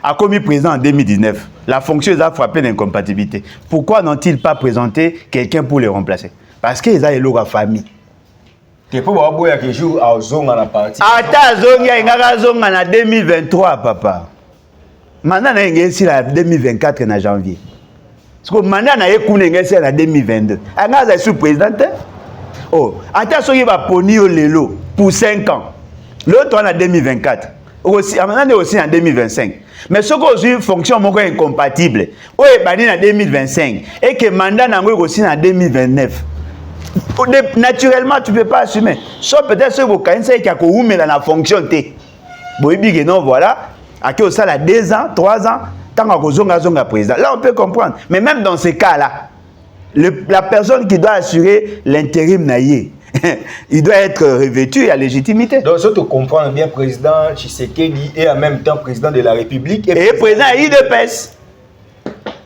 A commis président en 2019. La fonction a frappé l'incompatibilité. Pourquoi n'ont-ils pas présenté quelqu'un pour les remplacer? Parce qu'ils ont une famille. Tu peux voir que jour à Zonga la partie. Ata Zonga ingaka Zonga na 2023 papa. Maintenant na ngesi la 2024 na janvier. Parce que mandat na ekuna ngesi na 2022. Anga sous président. Oh, ata soki ba poni yo lelo pour 5 ans. L'autre en 2024. Aussi maintenant aussi en 2025. Mais ce que j'ai fonction moko incompatible. Ouais bani en 2025 et que mandat nango aussi en 2029. Naturellement, tu ne peux pas assumer. Sauf peut-être ce que tu as fait la fonction. Non, voilà. À qui ça, 2 ans, 3 ans, tant que président. Là, on peut comprendre. Mais même dans ces cas-là, la personne qui doit assurer l'intérim, il doit être revêtu à légitimité. Donc, ça, tu comprends bien, président Tshisekedi et en même temps président de la République. Et président IDPS.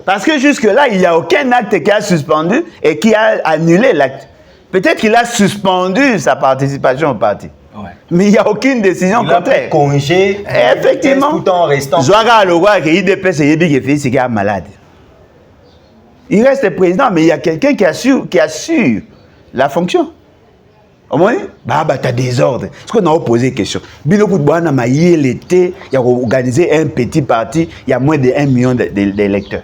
Parce que jusque-là, il n'y a aucun acte qui a suspendu et qui a annulé l'acte. Peut-être qu'il a suspendu sa participation au parti. Ouais. Mais il n'y a aucune décision contraire. Il a congé. Effectivement. Tout en restant. Zoara le roi qui IDPS et Yebi qui c'est qu'il est malade. Il reste président, mais il y a quelqu'un qui assure la fonction. Au moins, bah, tu as des ordres. Est-ce qu'on a posé une question? Binoku Bouana m'a l'été, il a organisé un petit parti, il y a moins de 1 million d'électeurs.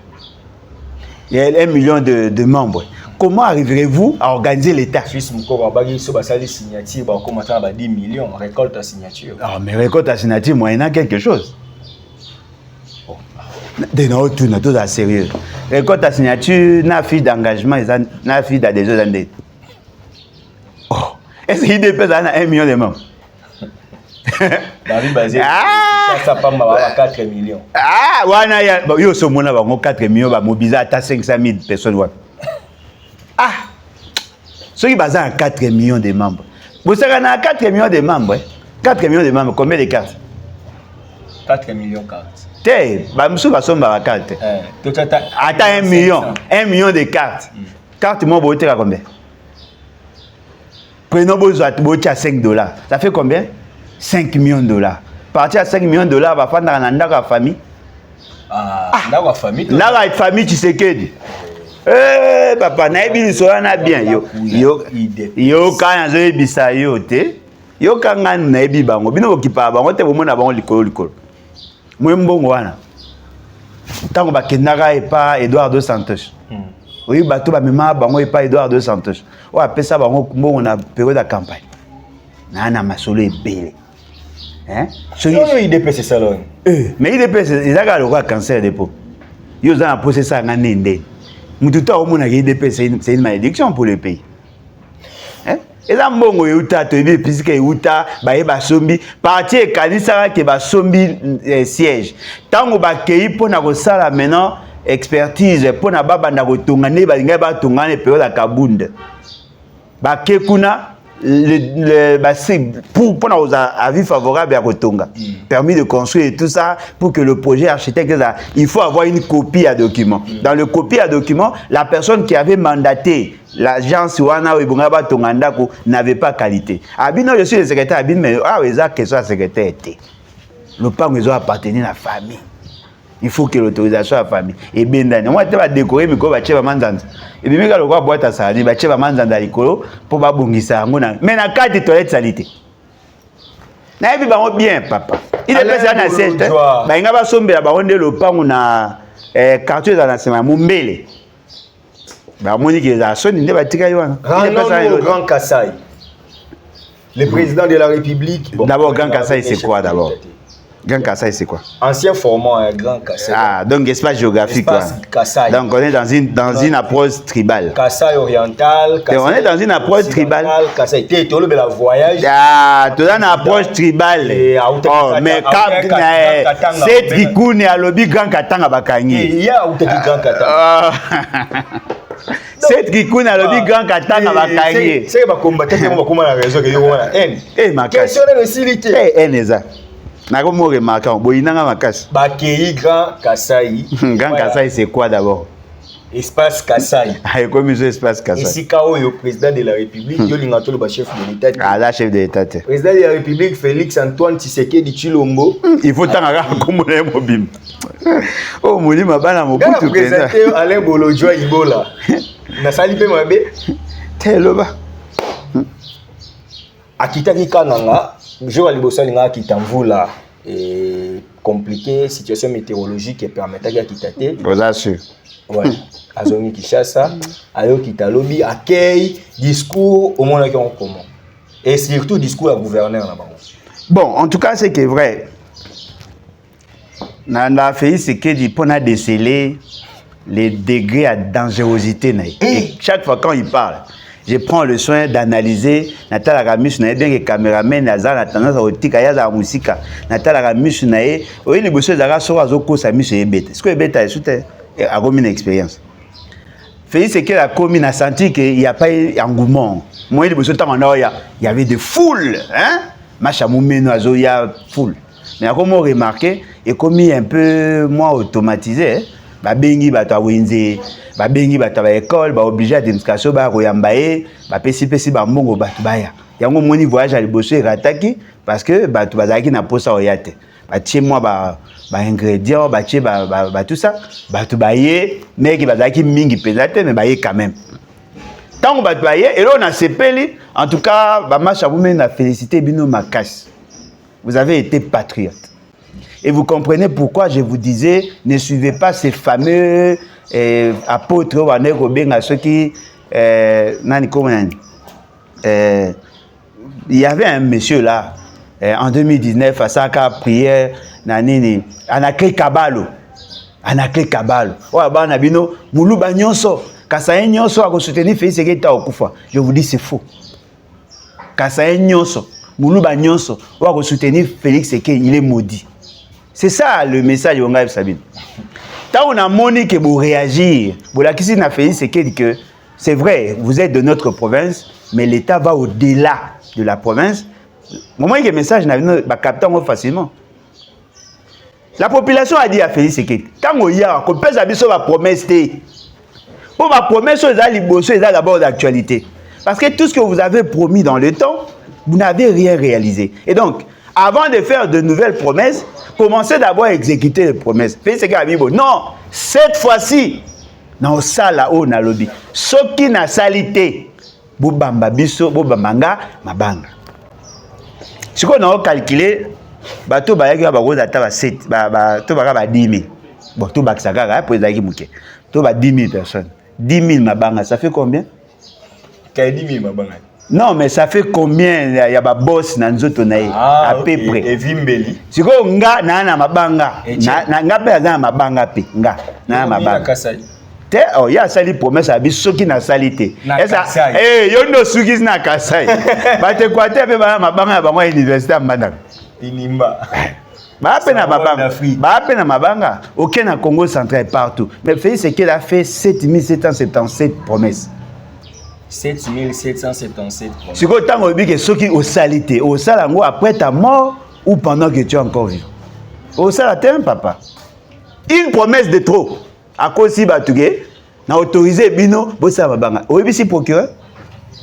Il y a 1 million de membres. Comment arriverez-vous à organiser l'État? Suisse Mouko Babagi, so basali signature, ba commencer à 10 millions, récolte à signature. Ah, mais récolte à signature, moyennant quelque chose. De nous, tout est sérieux. Récolte à signature, n'a fiche d'engagement, n'a fiche d'adhésion. Oh, est-ce qu'il dépend à 1 million de membres? Ça pas mal 4 millions. Ah, wana ya yo so mona ba 4 millions ba mobiliser à 500 000 personnes. Ah, ceux qui basent à 4 millions de membres. Vous savez, on a 4 millions de membres. 4 millions de membres, combien de cartes? 4 millions de cartes. T'es, monsieur va sommer à carte. Attends 1 million. 1 million de cartes. Carte, moi, vous à combien? Prenons vos à $5. Ça fait combien? 5 millions de dollars. Partir à 5 millions de dollars, va faire dans la famille. Ah, dans la famille. Dans la famille, tu sais que. Eh papa na ebi so na bien yo kana zo ebisa yo te yo kanga na ebi bango bino okipa bango te bomona bango likolo mwembongo wana tango bakendaka epa Eduardo dos Santos oyi bato ba mema bango epa Eduardo dos Santos o apesa bango mbongo na période de campagne na masolo ebele non IDPS salon mais IDPS ezaka lokwa cancer de peau yo za na processa ngane ndeni. C'est une malédiction pour le pays. Et là, bon, il y a des puisque il y a des sombi, parti kanisa qui ba sombi siège. Tant que bakei pour na kosala maintenant expertise pour na baba na kotongane ba linga ba tongane période la kabunda. Bakekuna pour nos avis favorables à Kotonga, permis de construire et tout ça, pour que le projet architecte, il faut avoir une copie à document. Dans le copie à document, la personne qui avait mandaté l'agence Wana Ibungaba Tongandako n'avait pas qualité. Abino, je suis le secrétaire Abin, mais que soit secrétaire était. Le pan appartenir à la famille. Il faut que l'autorisation à la famille. Et bien, moi, je vais décorer, mais je vais manzanda. Et bien, je vais boîte à ça, je vais manzanda likolo pour pas bongisa. Mais na carte de toilette salité. Na ebi bango bien, papa. Il est passé à siège. Ba inga ba sombe ba onde le pango na quartier dans la semaine Mumbele. Ba moni que za soni nde ba tika yo wana. Grand Kassai. Le président de la République. D'abord, Grand Kassai, c'est quoi d'abord? Grand Kassai, c'est quoi? Ancien format, Grand Kassai. Ah, donc espace géographique. Espace Kassai. Donc on est dans une approche tribale. Kassai oriental. Kassai on est dans une approche tribale. Kassai, tu es tout le voyage. Ah, tu as une approche tribale. Oh, mais c'est Trikoune à l'objet Grand Katanga Bakangi. Il y a où tu dis Grand Katanga. cette qui kuna lobi grand katanga bakangi. C'est ba combattre que ba komana raison que yo wana haine. Makasi. Question de silité. Haine eza. Nako mo remarquant boyinanga makasi. Ba kei grand Kasai. Grand Kasai c'est quoi d'abord? Espace Kasai. Ah, comme ça espace Kasai. Ici kao yo président de la République, yo lingato le chef de l'État. Ah, là chef de l'État. Président de la République Félix Antoine Tshisekedi Tshilombo. Il faut tanga comme le mobile. Oh moli mabana mobutu président Alain Bolodjoa Ibola. Na sali pe mabe. Teloba. Akitaki kananga, je vais libosa linga kitamvula et compliqué situation météorologique et permettait à kitate. Vous assurez. Ouais. Azongi Kishasa, ayo kitalobi accueil discours au monde qui en commun. Et surtout discours à gouverneur là-bas. Bon, en tout cas, c'est que vrai. Nanda fait ce que dit pour déceler les degrés à dangerosité. Et chaque fois quand il parle, je prends le soin d'analyser. Natala Ramus n'a bien que caméraman, Nazar a tendance à otika, yaza à musique. Natala Ramus n'a eu, oui, les bosses d'Ara sont à Zoko, sa mus et bête. Ce que bête a soutenu a commis une expérience. Félix, c'est que la commune a senti qu'il n'y a pas eu d'engouement. Moi, il y avait des foules. Hein? Machamoumeno, il y a foule. Mais comme on remarqué, et comme il est un peu moins automatisé, Babengi bata wenze, Babengi bata ba école, ba obligé à démscation ba royambaye, ba pesi ba mbongo batu baya. Yango moni voyage à liboso et rataki parce que batu bazaki na posa oyate. Ba tie moi ba ingrédients, ba tie ba tout ça, batu baye, mais qui bazaki mingi pesate mais baye quand même. Tant batu baye et là on a sepeli, en tout cas ba match à vous même la félicité bino makasi. Vous avez été patriote. Et vous comprenez pourquoi je vous disais, ne suivez pas ces fameux apôtres ceux qui... il y avait un monsieur là, en 2019, à Saka prière, Anakle Kabalo. Anakle Kabalo. Moulouba Nyonso. Kasaye Nyonso a soutenu Félix Seketa Okufa. Je vous dis, c'est faux. Kasaye Nyonso. Moulouba Nyonso a soutenu Félix Seketa, il est maudit. C'est ça le message de Ongaïb Sabine. Tant on a moni que vous réagir, vous la question n'a fait c'est que c'est vrai, vous êtes de notre province, mais l'État va au-delà de la province. Moment que le message n'a pas capté facilement. La population a dit à Félix Seketa, quand on y a, qu'on peut s'habiller sur la promesse, pour ma promesse, c'est d'abord d'actualité. Parce que tout ce que vous avez promis dans le temps, vous n'avez rien réalisé. Et donc, avant de faire de nouvelles promesses, commencez d'abord à exécuter les promesses. Non, cette fois-ci, dans ça là-haut, na lobby. Ce qui n'a salité, bobamba biso, bobambanga, mabanga. Ce qu'on a calculé, bateau bayaki ba rose ataba 7, bateau ba 10 000. Bon, tout baksaka, pour les aguimouké. Tout ba 10 000 personnes. 10 000 mabanga, ça fait combien? 10 000 mabanga. Non, mais ça fait combien? Il y a des boss dans notre naïe, à peu près. Et Vimbeli. Si vous nga na mabanga, nga pe na mabanga pe nga na mabanga. Te oh ya sali promesse abi soki na salite. Esa yo no suki na Kasai. Ba te kwate pe ba mabanga ba université Mbandaka. Inimba. Ba pe na mabanga. Ba pe na mabanga. Aucun na Congo central partout. Mais Félix c'est qu'il a fait 7777 promesses. 7777. Si vous avez dit que ceux qui ont salité, au salango après ta mort ou pendant que tu es encore vivant. Au salatin, papa. Une promesse de trop. À cause si Batougué, n'a autorisé Bino, Bossa Mabanga. Oui, si procureur.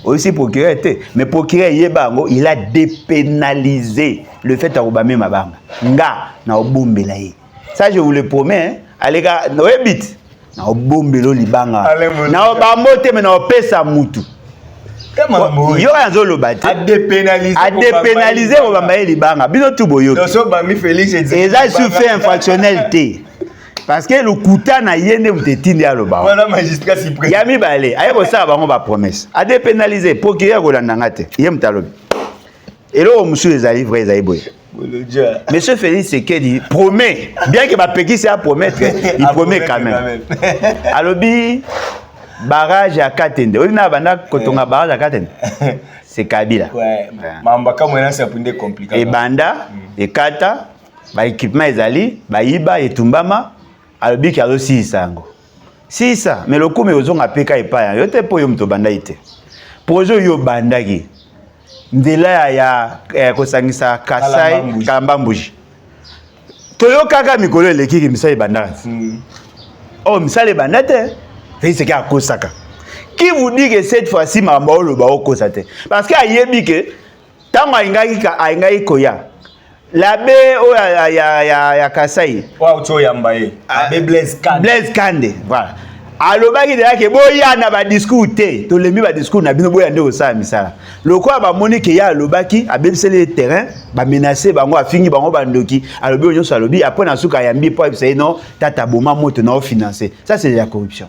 Oui, si procureur était. Mais procureur Yebango, il a dépénalisé le fait à Obama Mabanga. Nga, n'a Obumbelaye. Ça, je vous le promets. Hein. Allez, gars, Noébit. Na obombelo libanga na obamote me na opesa mutu yo yanzo lobate a dépénaliser obambaye libanga bino tu boyo so bami Félix eza sous fait infractionnel té parce que le kuta na yende mtetindi ya loba voilà magistrat suprême yami balé aye ko sa bango ba promesse a dépénaliser procureur ko landanga té yem talobi et là monsieur les ali vrai ezali boye. Monsieur Félix Sekedi promet, bien que ma péki c'est à promettre, il promet quand même. Alobi, barrage à Katende. On a banda kotonga barrage à Katende. C'est Kabila. Ouais. Mambaka moyen c'est pour des complications. Et banda, et kata, ba équipement ezali, ba iba et tumbama, alobi ki alo si sango. Si ça, mais le coup, mais aux a PK et pas, yo te po yo mto banda ite. Projet yo bandagi. Ndela ya kosangisa Kasai Kalambambuji. Toyo kaka mikolo eleki ki misali bandaka. Oh, misali bandate. Fait c'est qu'à Kosaka. Qui vous dit que cette fois-ci mambo le bao Kosate? Parce que ayebi que tant aingai koya. L'abbé o ya Kasai. Wa uto yambaye. Abbé Blaise Kande. Blaise Kande, voilà. Alobaki de ke boya na ba discours te, to lemi ba discours na bino boya nde osala misala. Lokwa ba moni ke ya alobaki abebisele terrain, ba menacer bango afingi bango bandoki, alobi onyo salobi après na suka yambi po ebisele non tata boma moto na financer. Ça c'est de la corruption.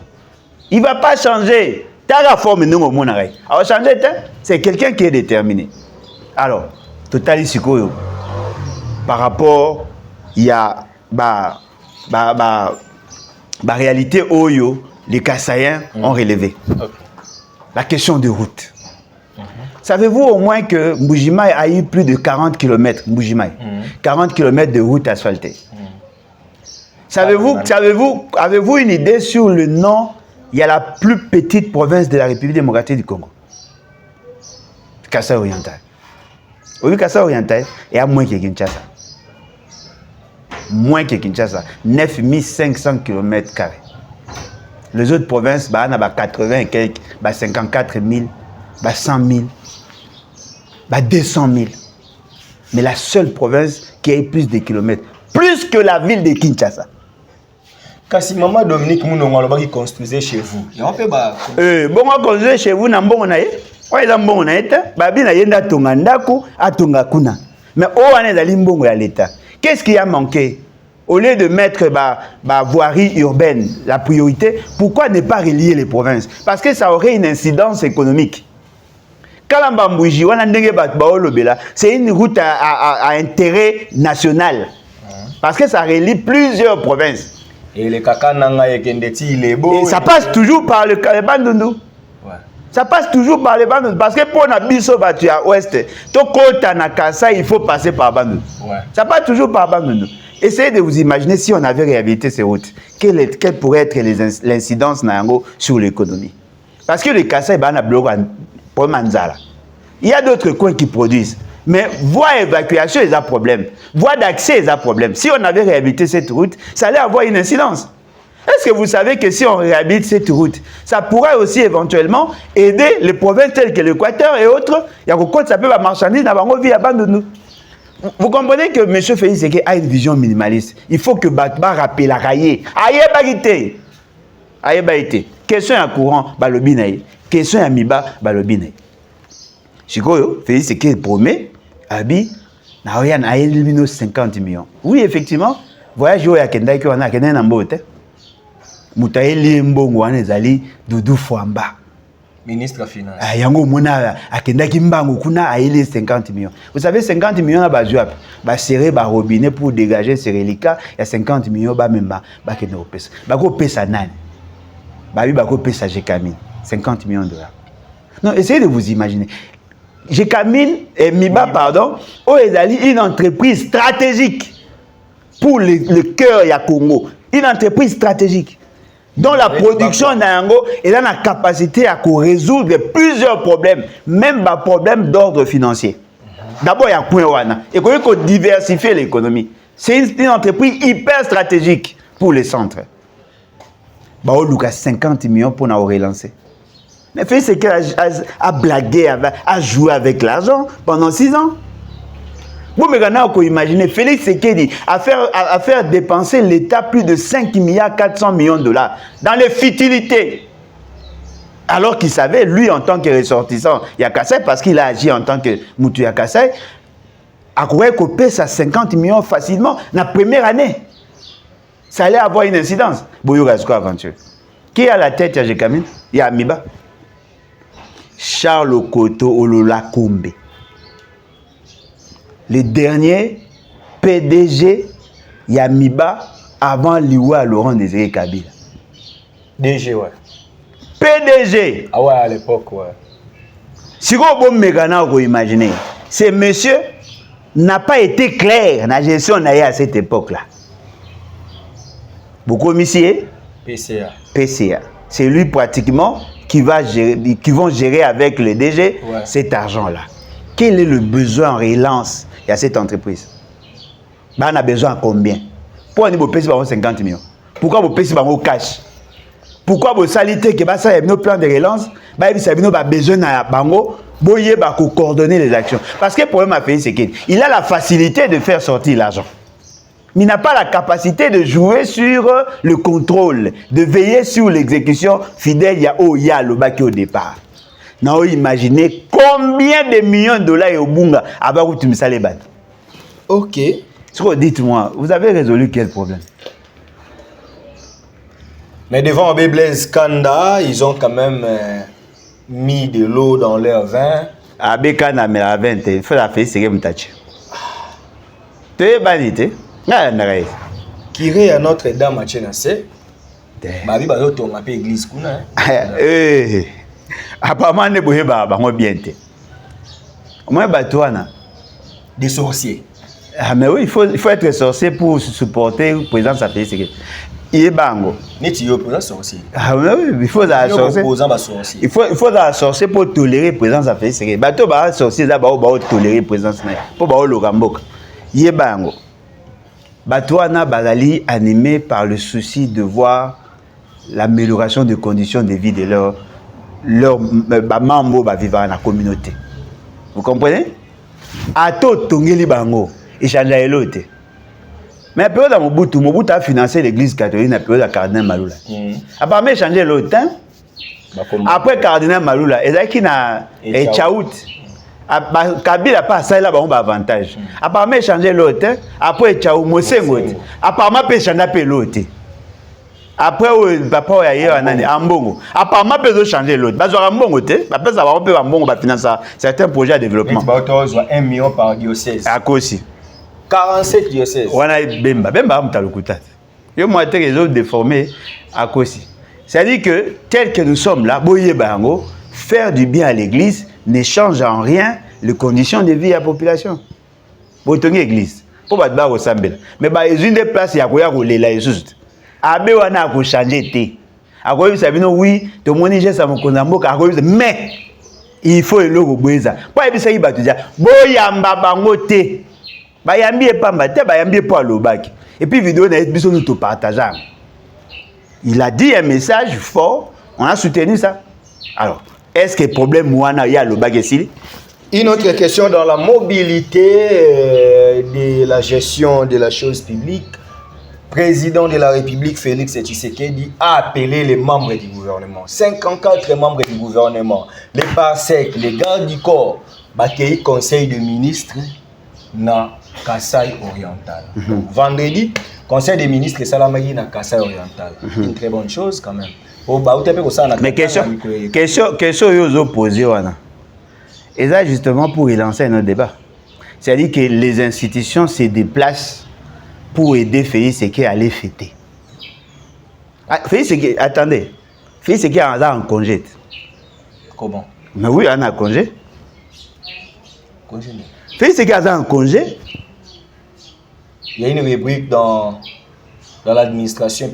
Il va pas changer. Ta la forme non mona rai. Alors changer c'est quelqu'un qui est déterminé. Alors, totali sikoyo par rapport il y a réalité oyo les Kassaïens ont relevé. Okay. La question de route. Savez-vous au moins que Mbujimaï a eu plus de 40 km, 40 km de route asphaltée. Avez-vous une idée sur le nom? Il y a la plus petite province de la République démocratique du Congo. Kassai oriental. Au Kassai oriental, il y a moins que Kinshasa. Moins que Kinshasa. 9500 km². Les autres provinces, bah, on a 80 et quelques, bah, 54 000, bah, 100 000, bah, 200 000. Mais la seule province qui a plus de kilomètres, plus que la ville de Kinshasa. Kasi maman Dominique Mounongo qui construisait chez vous. Il a fait bah. Bon, on construisait chez vous, n'a bon on a eu. Ouais, il a bon on a été. Bah, bien, il y a tonga ndaku, a tonga kuna. Mais on a des limbongo à l'État. Qu'est-ce qui a manqué? Au lieu de mettre voirie urbaine, la priorité, pourquoi ne pas relier les provinces? Parce que ça aurait une incidence économique. Kalambambouji, c'est une route à intérêt national. Parce que ça relie plusieurs provinces. Et les kakananga et kendeti, il est beau. Et ça passe toujours par le Bandundu. Ça passe toujours par les Bandundu. Parce que pour Nabiso Batu à ouest, Tokota Nakasa, il faut passer par Bandundu. Ça passe toujours par Bandundu. Essayez de vous imaginer si on avait réhabilité ces routes. Quelle pourrait être l'incidence sur l'économie? Parce que le Kassai est un bloc pour Manzala. Il y a d'autres coins qui produisent. Mais voie d'évacuation, il y a un problème. Voie d'accès, il y a un problème. Si on avait réhabilité cette route, ça allait avoir une incidence. Est-ce que vous savez que si on réhabilite cette route, ça pourrait aussi éventuellement aider les provinces telles que l'Équateur et autres? Il y a beaucoup de marchandises dans la vie à nous. Vous comprenez que M. Félix Tshisekedi a une vision minimaliste. Il faut que Batba rappelle la raillé. Aïe baïté. Question à courant, balobinaï. Question à miba, balobinaï. Chikoyo, Félix Tshisekedi promet, Abi, na oyan aïe 50 millions. Oui, effectivement, voyage au Yakenda qui on a Kenda Nambote. Moutaïli Mbongo Anezali, Doudou Fouamba. Ministre finance. Yango mona akenda kimbango kuna aile 50 millions. Vous savez 50 millions na bazuap ba serrer ba robinet pour dégager ces reliquats, il y a 50 millions ba memba ba kende opesa. Ba ko pesa nani? Ba bi ba ko pesa Jekamine 50 millions de dollars. Non, essayez de vous imaginer. Jekamine et Miba pardon, ezali une entreprise stratégique pour le cœur ya Congo, une entreprise stratégique. Dont la production d'Ango est dans la capacité à résoudre plusieurs problèmes, même des problèmes d'ordre financier. D'abord, il y a Kouéwana. Et il faut diversifier l'économie. C'est une entreprise hyper stratégique pour les centres. Il y a 50 millions pour nous relancer. Mais Félix Tshisekedi a blagué, a joué avec l'argent pendant 6 ans. Vous pouvez imaginer Félix Tshisekedi à faire dépenser l'État plus de 5 milliards 400 millions de dollars dans les futilités. Alors qu'il savait, lui en tant que ressortissant Yakassai, parce qu'il a agi en tant que Moutou Yakassai, a coupé sa 50 millions facilement dans la première année. Ça allait avoir une incidence. Boyogasko aventure. Qui est à la tête, Yajekamine? Il y a Amiba. Charles Okoto Olola Kombe. Le dernier PDG Yamiba avant Liwa Laurent Désiré Kabila. DG, ouais. PDG. Ah ouais, à l'époque, ouais. Si vous pouvez imaginer, ce monsieur n'a pas été clair dans la gestion à cette époque-là. Beaucoup commissaires, PCA. C'est lui pratiquement qui vont gérer avec le DG cet argent-là. Quel est le besoin en relance à cette entreprise? On a besoin de combien? Pourquoi vous payez 50 millions? Pourquoi vous payez au cash? Pourquoi vous salitez que ça y a nos plans de relance? Vous avez besoin de coordonner les actions. Parce que le problème à pays, c'est qu'il a la facilité de faire sortir l'argent. Mais il n'a pas la capacité de jouer sur le contrôle, de veiller sur l'exécution fidèle. Il y a le bac au départ. Vous imaginez combien de millions de dollars au Bunga avant que tu me sales les battes. Ok. Dites-moi, vous avez résolu quel problème? Mais devant Abbé Blaise Kanda, ils ont quand même mis de l'eau dans leur vin. Abbé Kanda, mais à 20, il faut la faire, c'est que tu es banité. Kiré à Notre-Dame à Tchénassé. Babi bazo tonga pe église kuna. Apparemment ne boye ba bien té. Moi batouana Des sorciers. Ah mais oui, il faut être sorcier pour supporter le président de sa pays, c'est que il est bango. Neti yo président sorcier. Ah mais oui, il faut la sorcier. Il faut la sorcier pour tolérer le président de sa pays, c'est que bateau ba sorcier za ba tolérer le président pour ba lo gamboka. Il est bango. Batouana Bazali animé par le souci de voir l'amélioration des conditions de vie de leurs membres vivant dans la communauté. Vous comprenez? Ato tongeli bango échanger l'autre. Mais la période à Mobutu a financé l'église catholique la période à Cardinal Malula. Après échanger l'autre, après Cardinal Malula, et là qui na Echaout. Kabila pas ça là ba avantage. Apparemment échanger l'autre, après Tchao Mosengo. Apparemment peut changer pe l'autre. Après papa ya hier nani ambongo. Apparemment peut changer l'autre. Bazora mbongo te, après ça va peut mbongo ba financer certains projets de développement. Ba autorise 1 million par diocèse. À Kosi. 47 diocèses. Wana Bemba mtalukuta. Yo moi te les autres déformés à Kosi. C'est-à-dire que tel que nous sommes là, boye bango, faire du bien à l'église ne change en rien les conditions de vie à la population. Pour une église, pour battre au Sambel. Mais il y a une place qui a été juste. Abbé wana a changé. Oui, tout le monde est ça mais il faut le boisa. Pas ça il va te dire boyamba bango te. Bayambi e pamba te bayambi po alobaki. Et puis vidéo na biso nous to partageant. Il a dit un message fort, on a soutenu ça. Alors est-ce que le problème il y a le baguette? Une autre question dans la mobilité de la gestion de la chose publique. Président de la République Félix Tshisekedi a appelé les membres du gouvernement. 54 membres du gouvernement, les PARSEC, les gardes du corps, le conseil de ministres na Kasaï oriental. Donc, vendredi, conseil des ministres Salamagi na Kasaï oriental. Une très bonne chose quand même. Mais question aux opposés, et ça justement pour relancer notre débat. C'est-à-dire que les institutions se déplacent pour aider Félix Tshisekedi à aller fêter. Félix Tshisekedi, attendez, Félix Tshisekedi est en congé. Comment? Mais oui, on a congé. Félix Tshisekedi est en congé. Il y a une rubrique dans l'administration,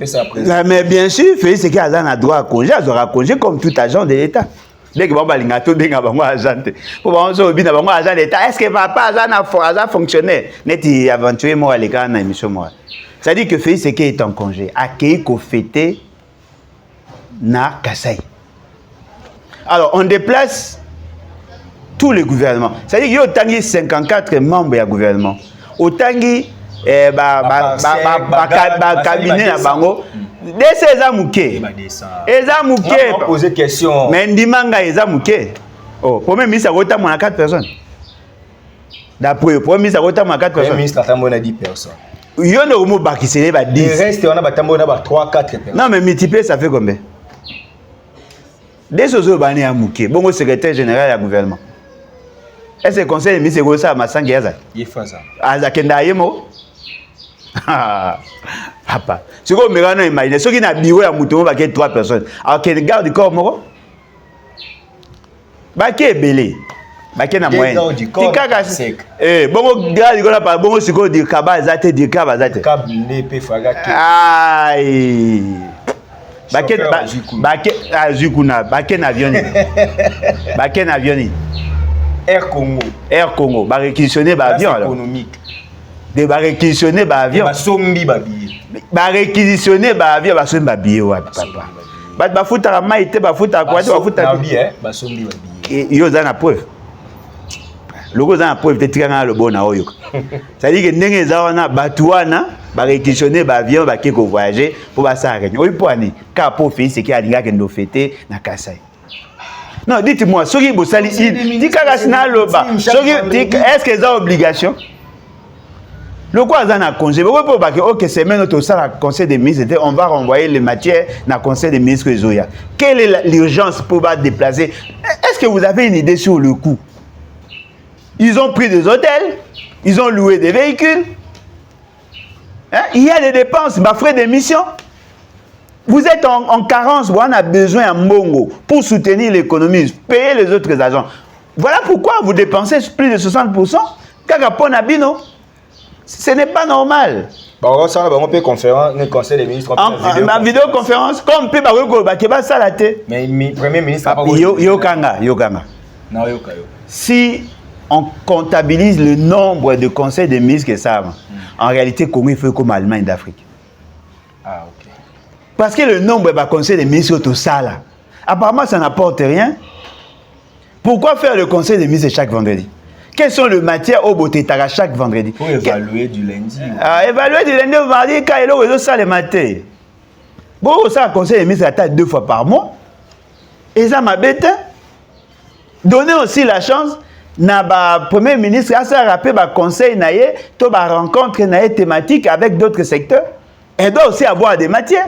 mais bien sûr, Félix Tshisekedi a droit à congé, il aura congé comme tout agent de l'État. Dès que vous avez un agent de l'État, est-ce que papa a fonctionné? N'est-il aventurier moi à l'écran dans l'émission moi? C'est-à-dire que Félix Tshisekedi est en congé, accueilli qu'au fêté na Kasaï. Alors, on déplace tous les gouvernements. C'est-à-dire qu'il y a 54 membres du gouvernement. Autant cabinet na bango dese ezamuke poser question mais ndimanga ezamuke oh premier ministre akota mona 4 personnes d'après premier ministre akota mona 4 personnes premier ministre atambo na 10 personnes yo no mo bakisele ba 10 le reste on a batambo na ba 3 4 personnes non mais multiplier ça fait combien des ozo bani amuke bongo secrétaire général du gouvernement est-ce que conseil ministre ko ça masangi yaza yefaza azakenda yemo papa c'est comme on imagine ceux qui na bureau ya muto ba 3 personnes alors que garde corps moko ba ke belé ba ke na moyenne tikaka bongo garde corps pa bongo siko di kaba zate di kaba zate kab ne pe faga ke ai Baken avion. Baken avion. Air Congo. Air Congo. Ba réquisitionner ba avion alors. Économique. De ba réquisitionner ba avion. Ba sombi ba billet. Ba réquisitionner ba avion ba sombi ba billet wa papa. Ba futa maïté ba futa quoi ba futa billet ba sombi ba billet. Yo za na preuve. Logo za na preuve te tiranga le bon na oyo. Ça dit que ndenge za wana batuana ba réquisitionner ba avion ba ke ko voyager pour ba sa réunion. Oyi poani ka po fi c'est qui a linga ke ndo fêter na Kasai. Non, dites-moi, soki bosali tika sina loba. Soki est-ce que ça obligation? Le quoi ça na congé? Pourquoi pas que OK, c'est maintenant tout ça la conseil des ministres, on va renvoyer les matières na conseil des ministres Zoya. Quelle est l'urgence pour va déplacer? Est-ce que vous avez une idée sur le coût? Ils ont pris des hôtels, ils ont loué des véhicules. Hein? Il y a des dépenses, ma frais d'émission. Vous êtes en carence, on a besoin en Mongo pour soutenir l'économie, payer les autres agents. Voilà pourquoi vous dépensez plus de 60%. Kakapon ce n'est pas normal. Bon, ça on peut conférence, le conseil des ministres. En vidéoconférence, comme peut ça la tête. Mais premier ministre a pas Yokanga. Non, yoka. Si on comptabilise le nombre de conseils des ministres que ça, en réalité, comment il faut comme Allemagne d'Afrique. Ah, ok. Parce que le nombre de conseils des ministres tout ça là, apparemment ça n'apporte rien. Pourquoi faire le conseil des ministres chaque vendredi? Quelles sont les matières au beauté chaque vendredi? Pour évaluer du lundi. Évaluer du lundi au mardi, quand il y a ça les matins. Bon, ça, le conseil des ministres attaque 2 fois par mois. Et ça m'a bête. Donner aussi la chance, na premier ministre, à ça rappeler conseil naïe, to ba rencontre naïe thématique avec d'autres secteurs. Elle doit aussi avoir des matières.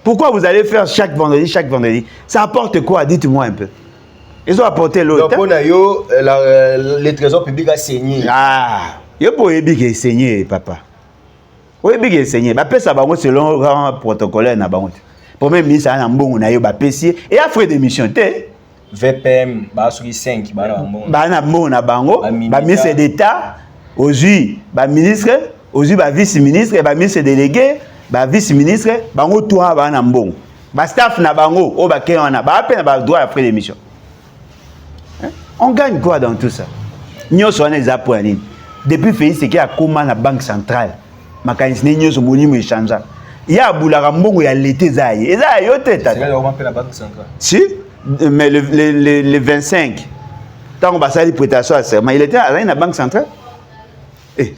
Pourquoi vous allez faire chaque vendredi? Ça apporte quoi? Dites-moi un peu. Ils ont apporté l'autre. Donc, le trésor public a saigné. Ah, il y a pour les saigné, papa. Oui, bien saigné. Ça va selon le rang protocolaire. Premier ministre a un bon et a frais d'émission. VPM, sur 5. Ministre d'État, aujourd'hui, ministre, aujourd'hui, vice-ministre, ministre délégué, vice-ministre, toi, staff na bango, au baquet, on a droit à frais d'émission. On gagne quoi dans tout ça? Nous sommes les appoints. Depuis Félix, c'est qu'il y a comment la banque centrale. Ma canisse nous sommes monnaie échange. Il y a Boulagambongo, il y a l'été zaï. Et ça, il y a c'est là où on appelle la banque centrale. Si, mais le 25, tant qu'on va salir prêtation à serment, il était à la banque centrale.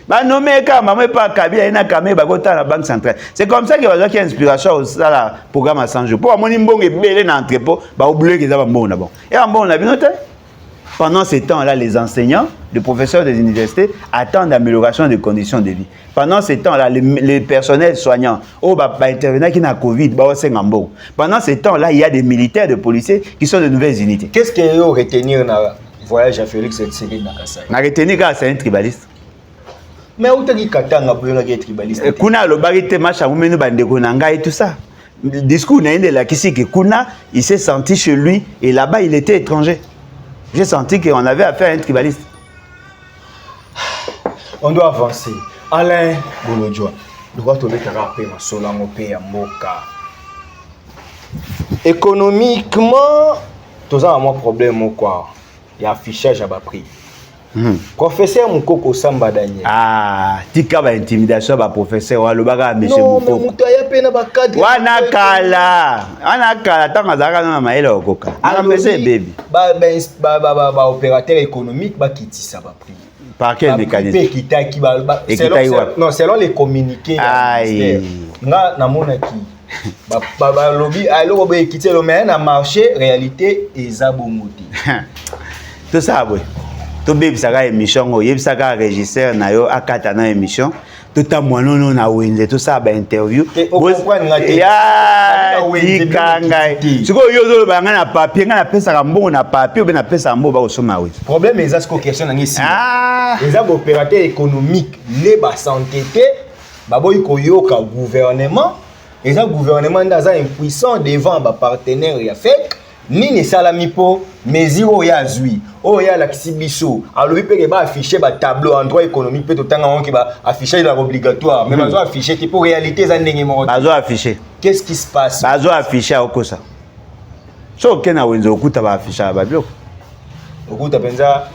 Bah non mais quand maman pas Kabila, il y a Kamé, bah quand la banque centrale. C'est comme ça qu'il y a une inspiration au programme à 100 jours. Pour mon mbongo et belé dans l'entrepôt, bah oublier qu'ils ont bon d'abord. Et un bon on a bien noté. Pendant ces temps-là, les enseignants, les professeurs des universités attendent l'amélioration des conditions de vie. Pendant ces temps-là, les personnels soignants, intervenants qui n'ont Covid, pendant ces temps-là, il y a des militaires, des policiers qui sont de nouvelles unités. Qu'est-ce qu'il y a à retenir dans le voyage à Félix Tshisekedi dans Kasai? À retenir que c'est un tribaliste. Mais où est-ce que tu as tribaliste? Kuna le barité match à Moumenu Bandekonanga et tout ça. Le discours n'a de la Kissi que Kuna, il s'est senti chez lui et là-bas, il était étranger. J'ai senti qu'on avait affaire à un tribaliste. On doit avancer. Alain Bolodjoa, nous devons trouver un rappel à Solango Péa Moka. Économiquement, tout ça a un problème. Il y a affichage à bas prix. Professeur Moukoko Samba Daniel. Ah, tika ba intimidation ba professeur wa lobaka monsieur Moukoko. Non, mutaya pena ba cadre. Wana kala tanga zaka na maela okoka. Arapese baby. Ba opérateur économique ba kitisa ba prix. Par quel mécanisme? Selon les communiqués. Aïe. Nga na monaki. Ba lobby alors ba quitter le mais na marché réalité ezabomoti. Tout ça oui. To bébé ça émission yeb ça régisseur na yo akata na émission tout ta monono na wenze tout ça ba interview ya tikanga siko yo zo ba ngana papier ngana pesa ka mbongo na papier ou na pesa mbo ba osoma oui problème est ce question na ngisi les opérateurs économiques les ba santé ba boy ko yoka gouvernement les gouvernement ndaza impuissant devant ba partenaires ya fait nini salami po mesiro ya zui o ya la kibiso alobi pe ba afficher ba tableau en droit économique pe to tanga on ki ba afficher la obligatoire mais ba zo afficher pour réalité za ndenge mo ba zo afficher Qu'est-ce qui se passe? Bazo affiché à Okosa. So kena wenzo okuta ba affiché à babiloko. Okuta penza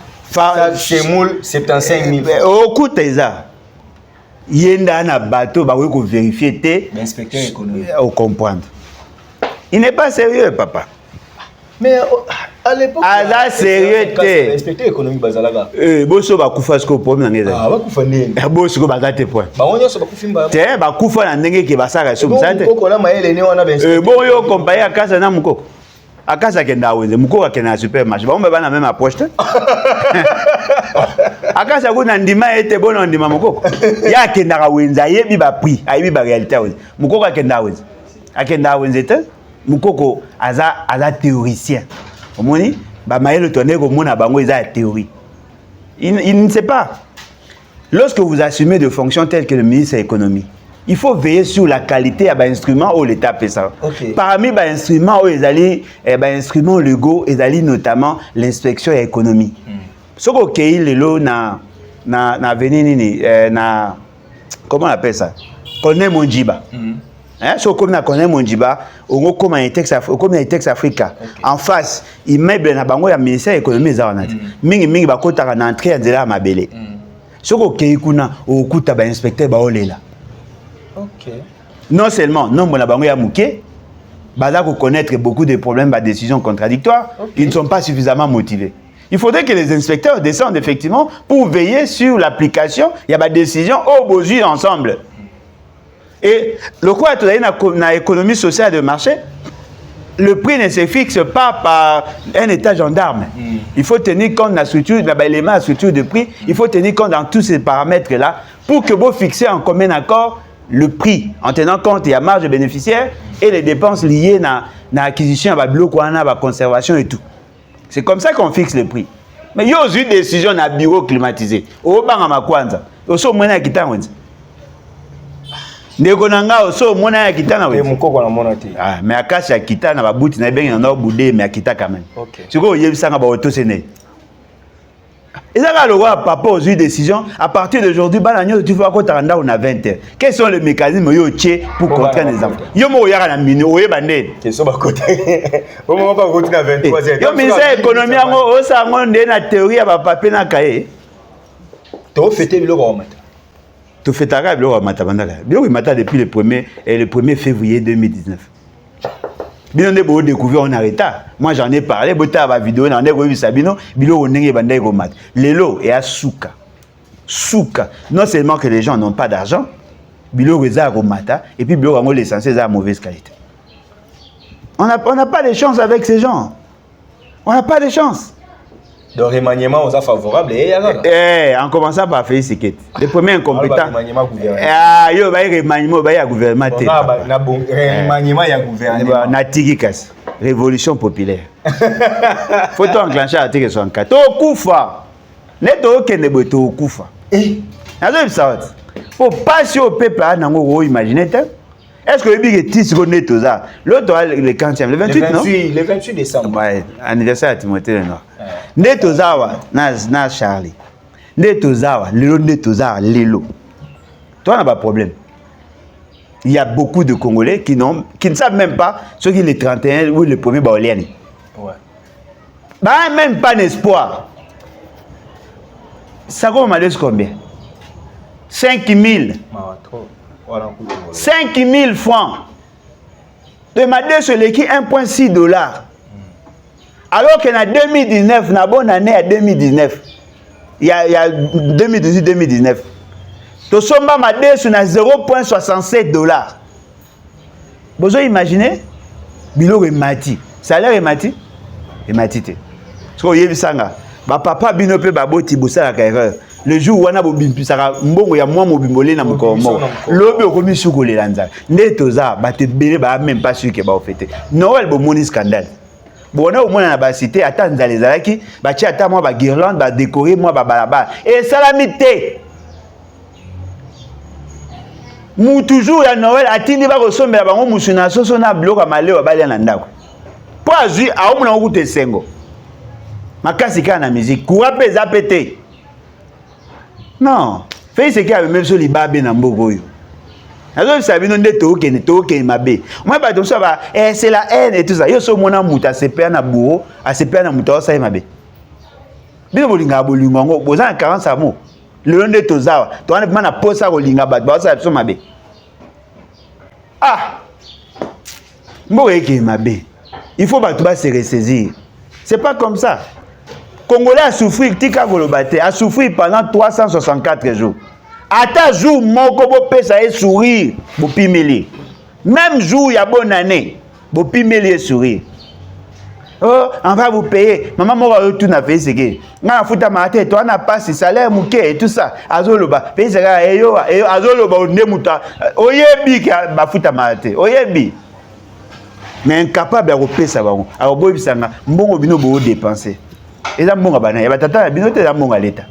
chez Moul 75 000. Okuta eza. Yenda na bateau ba ko vérifier té. L'inspecteur économique. Au comprendre. Il n'est pas sérieux papa. Mais à l'époque Aza sérieux té. L'inspecteur économique bazalaga. Boso ba kufa sko problème ngeza. Ah ba kufa nini? Boso ko bazate point. Ba onyo so ba kufimba. Té ba kufa na ndenge ke basaka so msante. Mukoko na mayele ne wana ben. Bon yo compagnie akasa na mukoko. Akasa kenda wenze mukoko akena supermarché. Ba omba na même approche té. Akasa kuna ndima ete bono ndima mukoko. Ya kenda ka wenza yebi ba prix, ayebi ba réalité wenze. Mukoko akenda wenze. Akenda wenze té. Mukoko aza théoricien. Omoni ba mayele tonné ko mona bango eza théorie. Il ne sait pas. Lorsque vous assumez des fonctions telles que le ministre de l'économie, il faut veiller sur la qualité à l'instrument où l'État fait ça. Okay. Parmi les instruments où ils allaient, instruments légaux, ils allaient notamment l'inspection et l'économie. Ce qu'on a eu na comment on appelle ça? Colonel Mondjiba. Hein, so comme na Colonel Mondjiba, on comme un texte Africa. En face, immeuble na bango ya ministère de l'économie za wana. Mingi ba kota na entrée nzela mabele. Ce qu'on a eu kuna okuta ba inspecteur ba olela. OK. Non seulement non bona bango ya muke, baza ko connaître beaucoup de problèmes ba décisions contradictoires, ils ne sont pas suffisamment motivés. Il faudrait que les inspecteurs descendent effectivement pour veiller sur l'application, il y a ba décision au besoin ensemble. Et le quoi tu na économie sociale de marché, le prix ne se fixe pas par un état gendarme. Il faut tenir compte de la structure, l'élément de structure de prix, il faut tenir compte dans tous ces paramètres-là pour que vous fixiez en commun accord le prix, en tenant compte de la marge bénéficiaire et les dépenses liées à l'acquisition, à la conservation et tout. C'est comme ça qu'on fixe le prix. Mais il y a aussi une décision dans le bureau climatisé. Au Bangama Kwanza, au so mona kita wenzi. Ndeko nanga au so mona ya kita na wenzi. Mukoko na mona ti. Ah, mais akasi ya kita na babuti na bengi na boudé mais akita quand même. OK. Siko yebisanga ba auto sene. Et ça le roi papa aux décision à partir d'aujourd'hui balanyo tu vas ko taranda on a 20 heures. Quels sont les mécanismes yo tché pour contraindre les enfants? Yo mo yaka na mini oye bande. Question ba kota. Au moment pas continuer à 23 heures. Yo ministère économie ngo o sa ngonde na théorie ya ba papier na cahier. To fêter biloko wa mata. To fêtera biloko wa mata bandaka. Biloko mata depuis le 1er février 2019. Bino ne bo découvrir on arrêta. Moi j'en ai parlé, bota ba vidéo na ndeko bi sabino, biloko ndenge bandai ko mat. Lelo et à souka. Souka. Non seulement que les gens n'ont pas d'argent, biloko eza ko mata et puis biloko ngo l'essentiel eza mauvaise qualité. On n'a pas de chance avec ces gens. On n'a pas de chance. Donc remaniement aux favorable et en commençant par Félix Sekete. Le premier incompétent. Remaniement gouvernement. Ah yo ba remaniement ba ya gouvernement té. Na bon remaniement ya gouvernement. Na tigikas. Révolution populaire. Faut enclencher l'article 64. To kufa. Neto kende boto kufa. Nazo bisawat. Faut passer au peuple à nango imaginer. Est-ce que le big est ici neto ça? L'autre le 40e, le 28 non? Le 28 décembre. Ouais, anniversaire à Timothée Lenoir. Neto zawa na Charlie. Neto zawa, lelo neto zawa lelo. Toi n'a pas de problème. Il y a beaucoup de Congolais qui ne savent même pas ce qui est le 31 ou le 1er baoliani. Ouais. Bah même pas d'espoir. Ça commence combien? 5 000. 5 000 francs. Demandez sur l'équipe 1,6 $. Alors qu'en 2019, la bonne année à 2019, il y a 2018-2019, tout ça m'a dit sur 0,67 $. Vous imaginez? Bilo est mati. Salaire est mati? Est mati. Ce que vous avez vu, papa binope baboti bosala ka erreur. Le jour où on a bimpisaka mbongo ya mwa mobimbolé na mokomo. Lobe okomi sukole lanza. Netoza bate belé ba même pas sûr que ba ofete. Noël bo moni scandale. Bona au moins na ba cité ata nzale zalaki ba ti ata mwa ba guirlande ba décorer mwa ba balaba. Et salamité. Mou toujours ya Noël atindi ba kosombela bango musuna soso na bloka maleo ba lia na ndako. Po azui a omuna okute sengo. Makasi kana musique, coura pesa pété. Non, fais ce qu'il y a même sur les babes dans Bogoyo. Nazo sabino nde toke mabe. Moi ba donc ça va c'est la haine et tout ça. Yo so mona muta se pena na bureau, a se pena na muta ça mabe. Bino bolinga bolingo boza 40 amo. Le nde tozawa. To wana na posa bolinga ba ça so mabe. Ah. Mboke ke mabe. Il faut ba se ressaisir. C'est pas comme ça. Congolais a souffert tika golobate, a souffert pendant 364 jours. Ata jour moko bo pesa e sourire, bo pimeli. Même jour ya bonne année, bo pimeli e sourire. Oh, on va vous payer. Maman moko tout na fait ce que. Na futa mate, toi na passe salaire muke et tout ça. Azoloba, paye ça eyo azoloba onde muta. Oyebi ka ba futa mate. Oyebi. Mais incapable de repesa bango. Alors boy bisanga, mbongo bino bo dépenser. Eza mbongo bana, ya batata bino te za mbongo leta.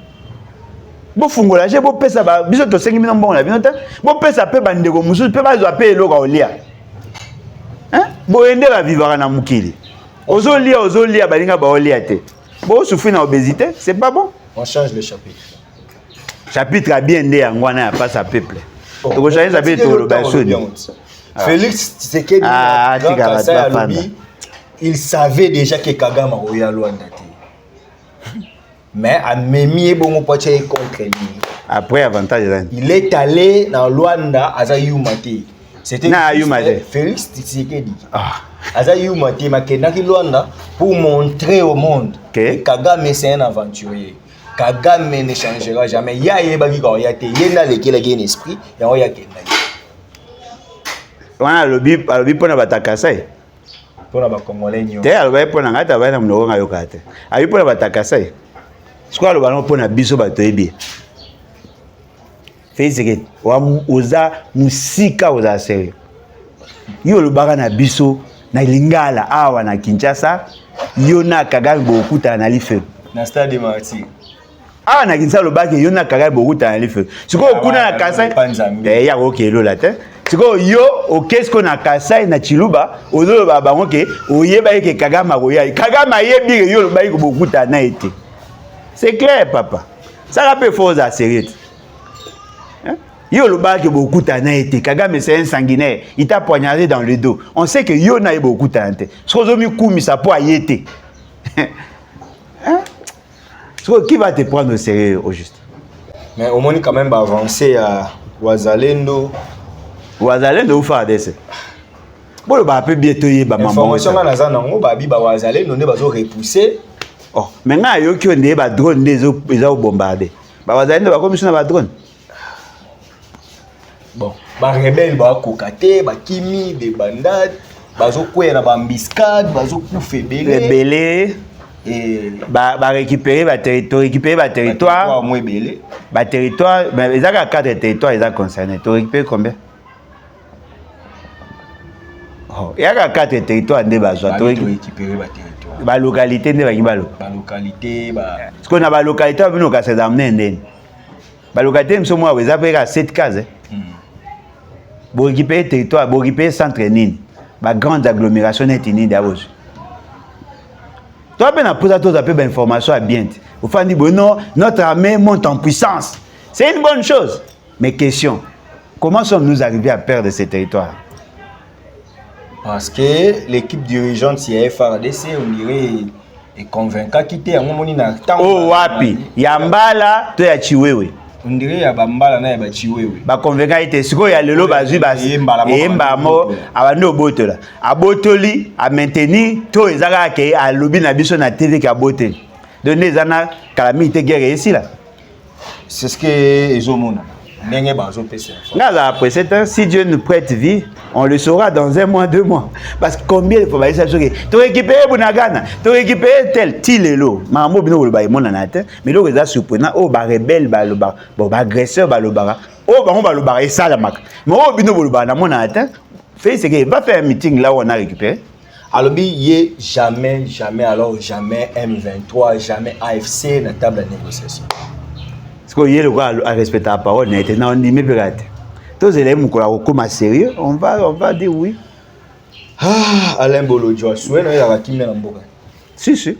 Bo fungola je bo pesa ba biso to 5000 mbongo la bino te. Bo pesa pe bandeko mususu pe ba zo pe eloko olia. Hein? Bo ende ba vivre na mukili. Ozolia balinga ba olia te. Bo souffrir na obésité, c'est pas bon. On change le chapitre. Chapitre a bien ndé yangwana ya passe à peuple. To ko changer chapitre to lo ba soni. Félix Tshisekedi il savait déjà que Kagame a Luanda. Mais a Memi bon contre lui. Après avantage il est allé dans Luanda à Yumate. C'était Félix Tshisekedi. À Yumate makenaki Luanda pour montrer au monde que Kagame c'est un aventurier. Kagame ne changera jamais. Ya yebaki ko ya te yenda lekela gen esprit ya o ya kenda. Wana lobi pona batakasai. Pona ba Congolais nyo. Te aloba pona ngata bana mnoko ngayo kate. Abi pona batakasai. Siko aloba no pona biso bato ebi. Fezeke wa oza musika oza sérieux. Yo lobaka na biso na Lingala awa na Kinshasa, yo na Kagame bokuta na life. Na stade Martyr. Ah na Kinshasa lobaka yo na Kagame bokuta na life. Siko kuna na Kasai. Ya okelo la te. Siko yo okesko na Kasai na Chiluba ozoloba bango ke oyeba ke Kagame akoya. Kagame ayebi yo loba ko bokuta na été. C'est clair papa. Ça rappelle faux à sérieux. Hein? Yo loba ke bokuta na été. Kagame c'est un sanguinaire, il t'a poignardé dans le dos. On sait que yo na bokuta na été. Siko mi kumi ça po ayete. Hein? Siko qui va te prendre au sérieux au juste? Mais au moins quand même va avancer à Wazalendo. Wazalendo ou faire des bon ba peu bientôt ba maman information na za nango ba bi ba Wazalendo ne bazo repousser. Oh maintenant yo ki onde ba drone des eza bombarder ba Wazalendo ba comme na ba drone. Bon ba rebelle ba kokate ba kimi de bandade bazo kwena ba embuscade bazo kufe belé et ba récupérer ba territoire moins belé ba territoire mais ils ont 4 territoires ils ont concerné tu récupérer combien? Oh, il y a 4 territoires de base. Tu récupérer ba territoire. Ba localité ne ba ngibalo. Ba localité ba. Parce qu'on a ba localité on ka se amener ndeni. Ba localité mso moi ils appellent 7 cases. Bo récupérer territoire, bo récupérer centre nini. Ba grande agglomération net nini d'abord. Toi ben na poser toi appel information à bien. Au fond dit bon non, notre armée monte en puissance. C'est une bonne chose. Mais question, comment sommes-nous arrivés à perdre ces territoires? Parce que l'équipe dirigeante de FARDC, on dirait, est convaincue quitter un moment na temps. Oh wapi, Yambala to ya Chiwewe. On dirait ya Bambala na ya Chiwewe. Ba convaincue ite siko ya lelo bazui basi. Emba mo abando botola. Abotoli a maintenir to ezaka ke a lobi na biso na TV ka boteli. Donner zana calamité guerre ici là. C'est ce que ezomona. Après 7 ans, si Dieu nous prête vie, on le saura dans 1 mois, 2 mois. Parce que combien de fois ça choqué? Tu récupères Bunagana, tu récupères tel tilelo. Maman bino le bail mon anate, mais le résultat surprenant oh ba rebelle ba le ba, bon ba agresseur ba le bara. Oh ba on va le bara et ça la mac. Mais oh bino le ba na mon anate, fait ce que va faire un meeting là où on a récupéré. Alors y jamais M23, jamais AFC na table de négociation. Parce qu'il y a le droit à respecter la parole, on dit mais pirate. Tous les gens qui sérieux, on va dire oui. Ah, Alain Bolodjo, souhait il y a qui met en boca. Si.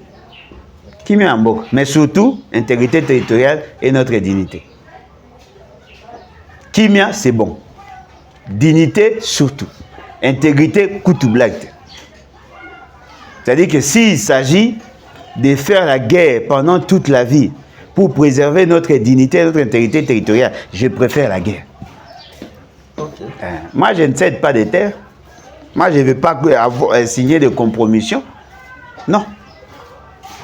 Qui met en boca, mais surtout intégrité territoriale et notre dignité. Kimia, c'est bon. dignité surtout. Intégrité, coup de blague. C'est-à-dire que s'il s'agit de faire la guerre pendant toute la vie pour préserver notre dignité, notre intégrité territoriale, je préfère la guerre. Okay. Moi, je ne cède pas de terre. Moi, je ne veux pas signer de compromission. Non.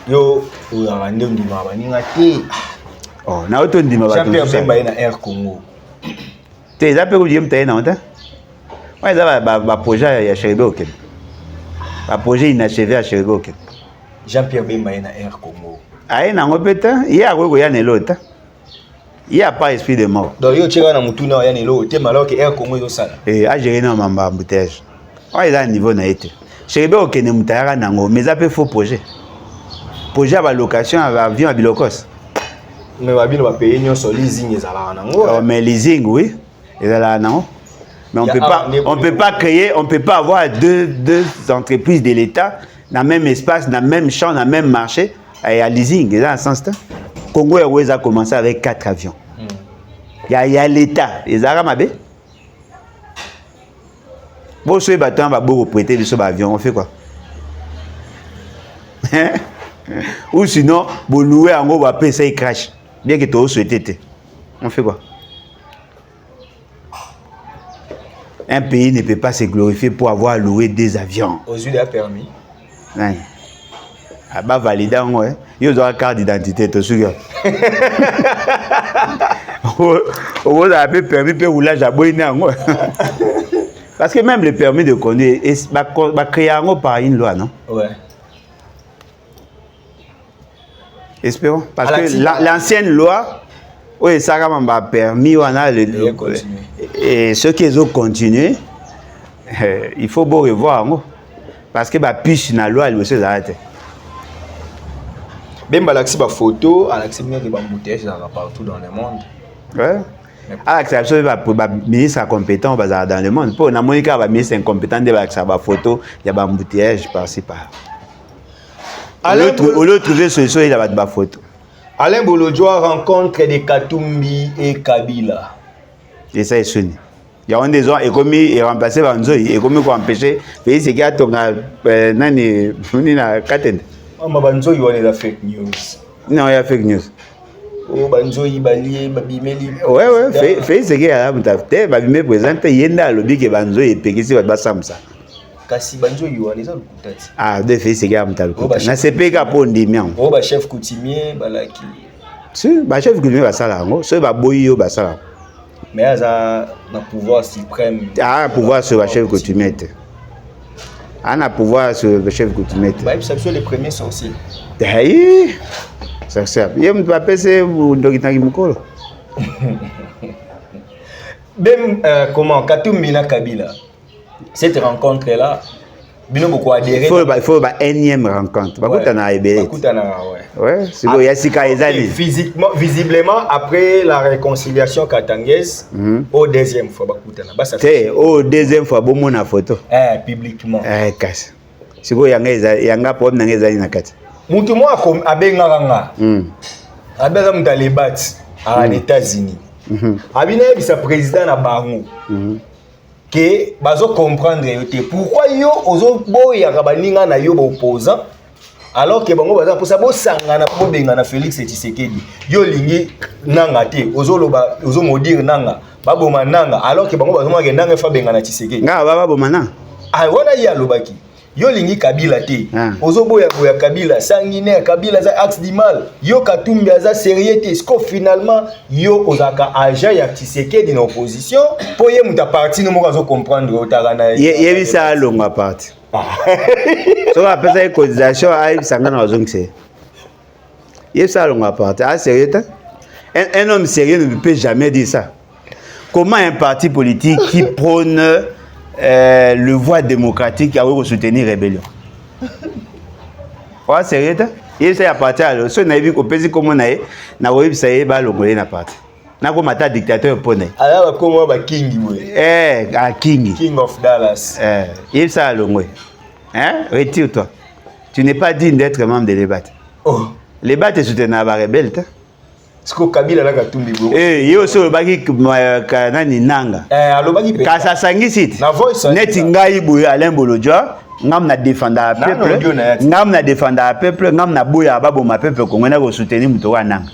Yo, Oh, na auto ndima ba. Jean-Pierre Bemba na Air Congo. Tu es appelé au dieu mtaye na onta? Ouais, ça va projet ya Chéribé OK. Ba projet inachevé à Chéribé OK. Jean-Pierre Bemba na Air Congo. Aye na ngopeta, il y a quoi ya nelota. Il n'y a pas esprit de mort. Donc yo tcheka na mutuna ya nelo te alors que Air Congo yo sala. A gérer na mamba embouteillage. Ouais, là niveau na été. Chéribé OK ne mutaya nango, mais ça peut faux projet. Projet à location à avion à Bilokos. Mais babino ba payer nyonso leasing ezala nango. Oh, mais leasing oui, ezala nango. Mais on peut pas créer, on peut pas avoir deux entreprises de l'État dans le même espace, dans le même champ, dans le même marché et à leasing, dans ce sens-là. Congo Airways a commencé avec 4 avions. Il y a l'État, les Arabes. Bon, si on va prêter des avions, on fait quoi? Ou sinon, vous louez en gros, vous payer ça, il crash. Bien que tu aies souhaité. On fait quoi? Un pays ne peut pas se glorifier pour avoir loué des avions. Aux yeux de permis. Non. Ah bah validé en ouais. Ils ont une carte d'identité, tu sais. On a un permis de roulage à Boïna. Parce que même le permis de conduire, va créer par une loi, non? Ouais. Espérons. Parce que l'ancienne loi, oui, ça a permis, on a et ceux qui ont continué, il faut beau revoir. Parce que la puce dans la loi, elle se arrête. Bemba l'accès à photo, à l'accès à bouteilles partout dans le monde. Ouais. À l'accès à ministre compétent dans le monde. Pour Monica, le ministre incompétent de l'accès à photo, il y a des embouteillages par-ci par. Au lieu de trouver solution, il y a des photos. Alain Bolodjoa rencontre des Katumbi et Kabila. Et ça est sonné. Il y a des gens qui ont remplacé Banzoï et qui ont empêché. Et c'est qu'il y a Nani Katen. Banzoï, il y a fake news. Non, il y a fake news. Oh, Banzoï, Bali, Babimeli. Ouais, fait ce qu'il y a là. Babimeli présente, il y a un lobby qui Banzoï et Pékissi va pas ça. Kasi Banzoï, il y a des gens. Ah, de fait, c'est qu'il y a un tel. Na CPK pour Ndimian. Oh, bah chef coutumier, balaki. Si, bah chef coutumier va ça là. C'est bah boyo va ça là. Mais il y a un pouvoir suprême. Ah, pouvoir sur le chef coutumier. On a pouvoir sur le chef coutumier. Bah, c'est les premiers sorciers. D'ailleurs, ça sert. Il y a un papier, c'est un docteur qui me colle. Même comment Katumbi na Kabila. Cette rencontre-là, il faut adhérer. Il faut une énième rencontre. Ouais, c'est bon, il y a Sika Ezali. Visiblement, après la réconciliation katangaise, au deuxième fois, au deuxième fois, bon, mon photo. Publiquement. Casse. C'est bon, il y a un problème dans les années. Moutouma a Bengaranga. Abenga Mtalebat aux États-Unis. Abina est président na Bango. Que bazo comprendre pourquoi yo ozo boya kabaninga na yo opposant alors que bango baza pour ça bo sangana po benga na Félix Tshisekedi yo lingi nanga te ozo loba ozo modire nanga baboma nanga alors que bango bazo ma nanga fa benga na Tshisekedi nga baba bomana ah wana ya lobaki yo lingi Kabila te ozo boya Kabila sanguinaire Kabila za axe du mal yo Katumbi za sérieux te sco finalement yo ozaka agent ya Tshisekedi na opposition po ye muta parti no mokazo comprendre otagana ye bisa longa parti so apesa une cotisation ay sangana ozongse ye bisa longa parti ah sérieux un homme sérieux ne peut jamais dire ça. Comment un parti politique qui prône le voie démocratique a soutenir la rébellion? Ouais, sérieux? Il s'est appartenu à l'autre. Si on a vu qu'au pays comme on a eu, on a vu que ça y est, on a parti. On a comme un dictateur poney. Alors, comment on king? King. King of Dallas. Il s'est allongé. Hein? Retire-toi. Tu n'es pas digne d'être membre de l'EBAT. Oh. L'EBAT est soutenu par les rebelles. Siko Kabila la Katumbi bro. Yo so baki kanani nanga. Alobaki pe. Kasa sangisit. Na voice. Neti ngai boye Alain Bolodjoa, ngam na défendre peuple. Ngam na défendre peuple, ngam na boya babo ma peuple ko ngena ko soutenir muto wa nanga.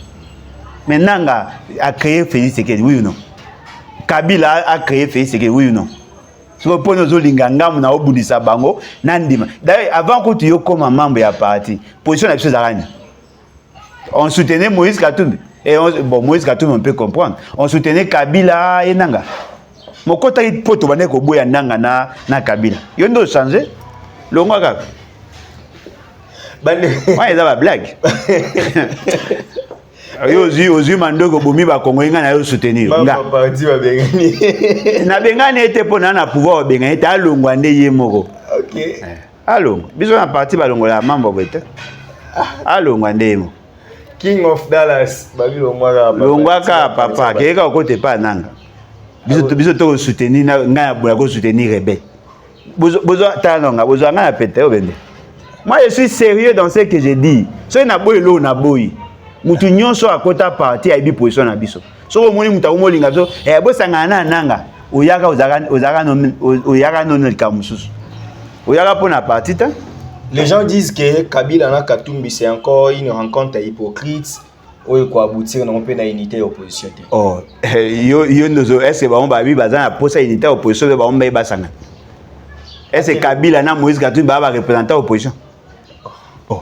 Mais nanga a créé Félix Tshisekedi, oui ou non? Kabila a créé Félix Tshisekedi, oui ou non? Si vous prenez aux Lingangam, na obudisa bango, nandima. D'ailleurs, avant que tu sois comme membre de parti, position la chose à rien. On soutenait Moïse Katumbi. Et Moïse Katumbi, on peut comprendre. On soutenait Kabila et Nanga. Mon côté, il faut que tu boya Nanga na Kabila. Il y a changé. Le roi Gab. Moi, il y a une blague. Ozu mandoko bomi ba Congo nga na yo soutenir nga parti ba bengani na bengani ete pona na pouvoir bengani ta longwa nde ye moko. OK Alongo biso na parti ba longola mambo bete alongwa nde mo King of Dallas babi longwa ka papa keka okote pa nanga biso to soutenir nga ya bola ko soutenir rebelle bozo talonga bozo nga na pete obende. Moi je suis sérieux dans ce que je dis so na boy lo na boy mutu nyonso akota parti aibi position na biso so omoni mutu akomolinga so bosanga na nanga oyaka oyaka non kamususu oyaka pona parti ta. Les gens disent que Kabila na Katumbi c'est encore une rencontre hypocrite ou quoi aboutir non pe na unité opposition. Oh yo ndozo est-ce ba on ba bi bazana posa unité opposition ba on ba basanga. Est-ce Kabila na Moïse Katumbi ba représenter opposition?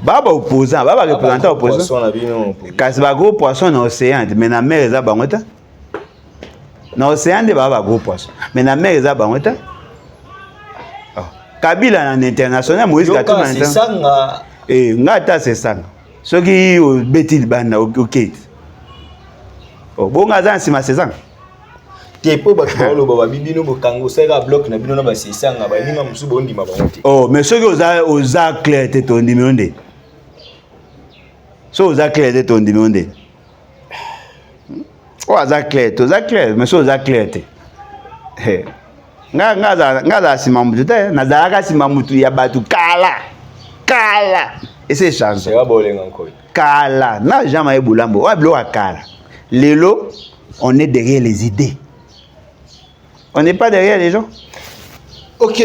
Baba opposant, baba représentant opposant. Kasi ba gros poisson dans l'océan, mais na mer eza bangota. Na océan de baba gros poisson, mais na mer eza bangota. Kabila na international Moïse Katumbi na international. Ngata c'est ça. Soki betil bana OK. Bonga za nsima c'est ça. Tepo ba tolo baba bibino bokango sera bloc na bino na ba sesanga ba linga musu bondi mabangote. Mais ceux qui osa clair te ton dimonde. So osa clair te ton dimonde. Osa clair, mais so osa clair te. Nga simamutu te, na zalaka simamutu ya batu kala. Et c'est chance. C'est pas bolenga encore. Kala, na jamais bulambo, wa bloka kala. Lelo, on est derrière les idées. On n'est pas derrière les gens. OK.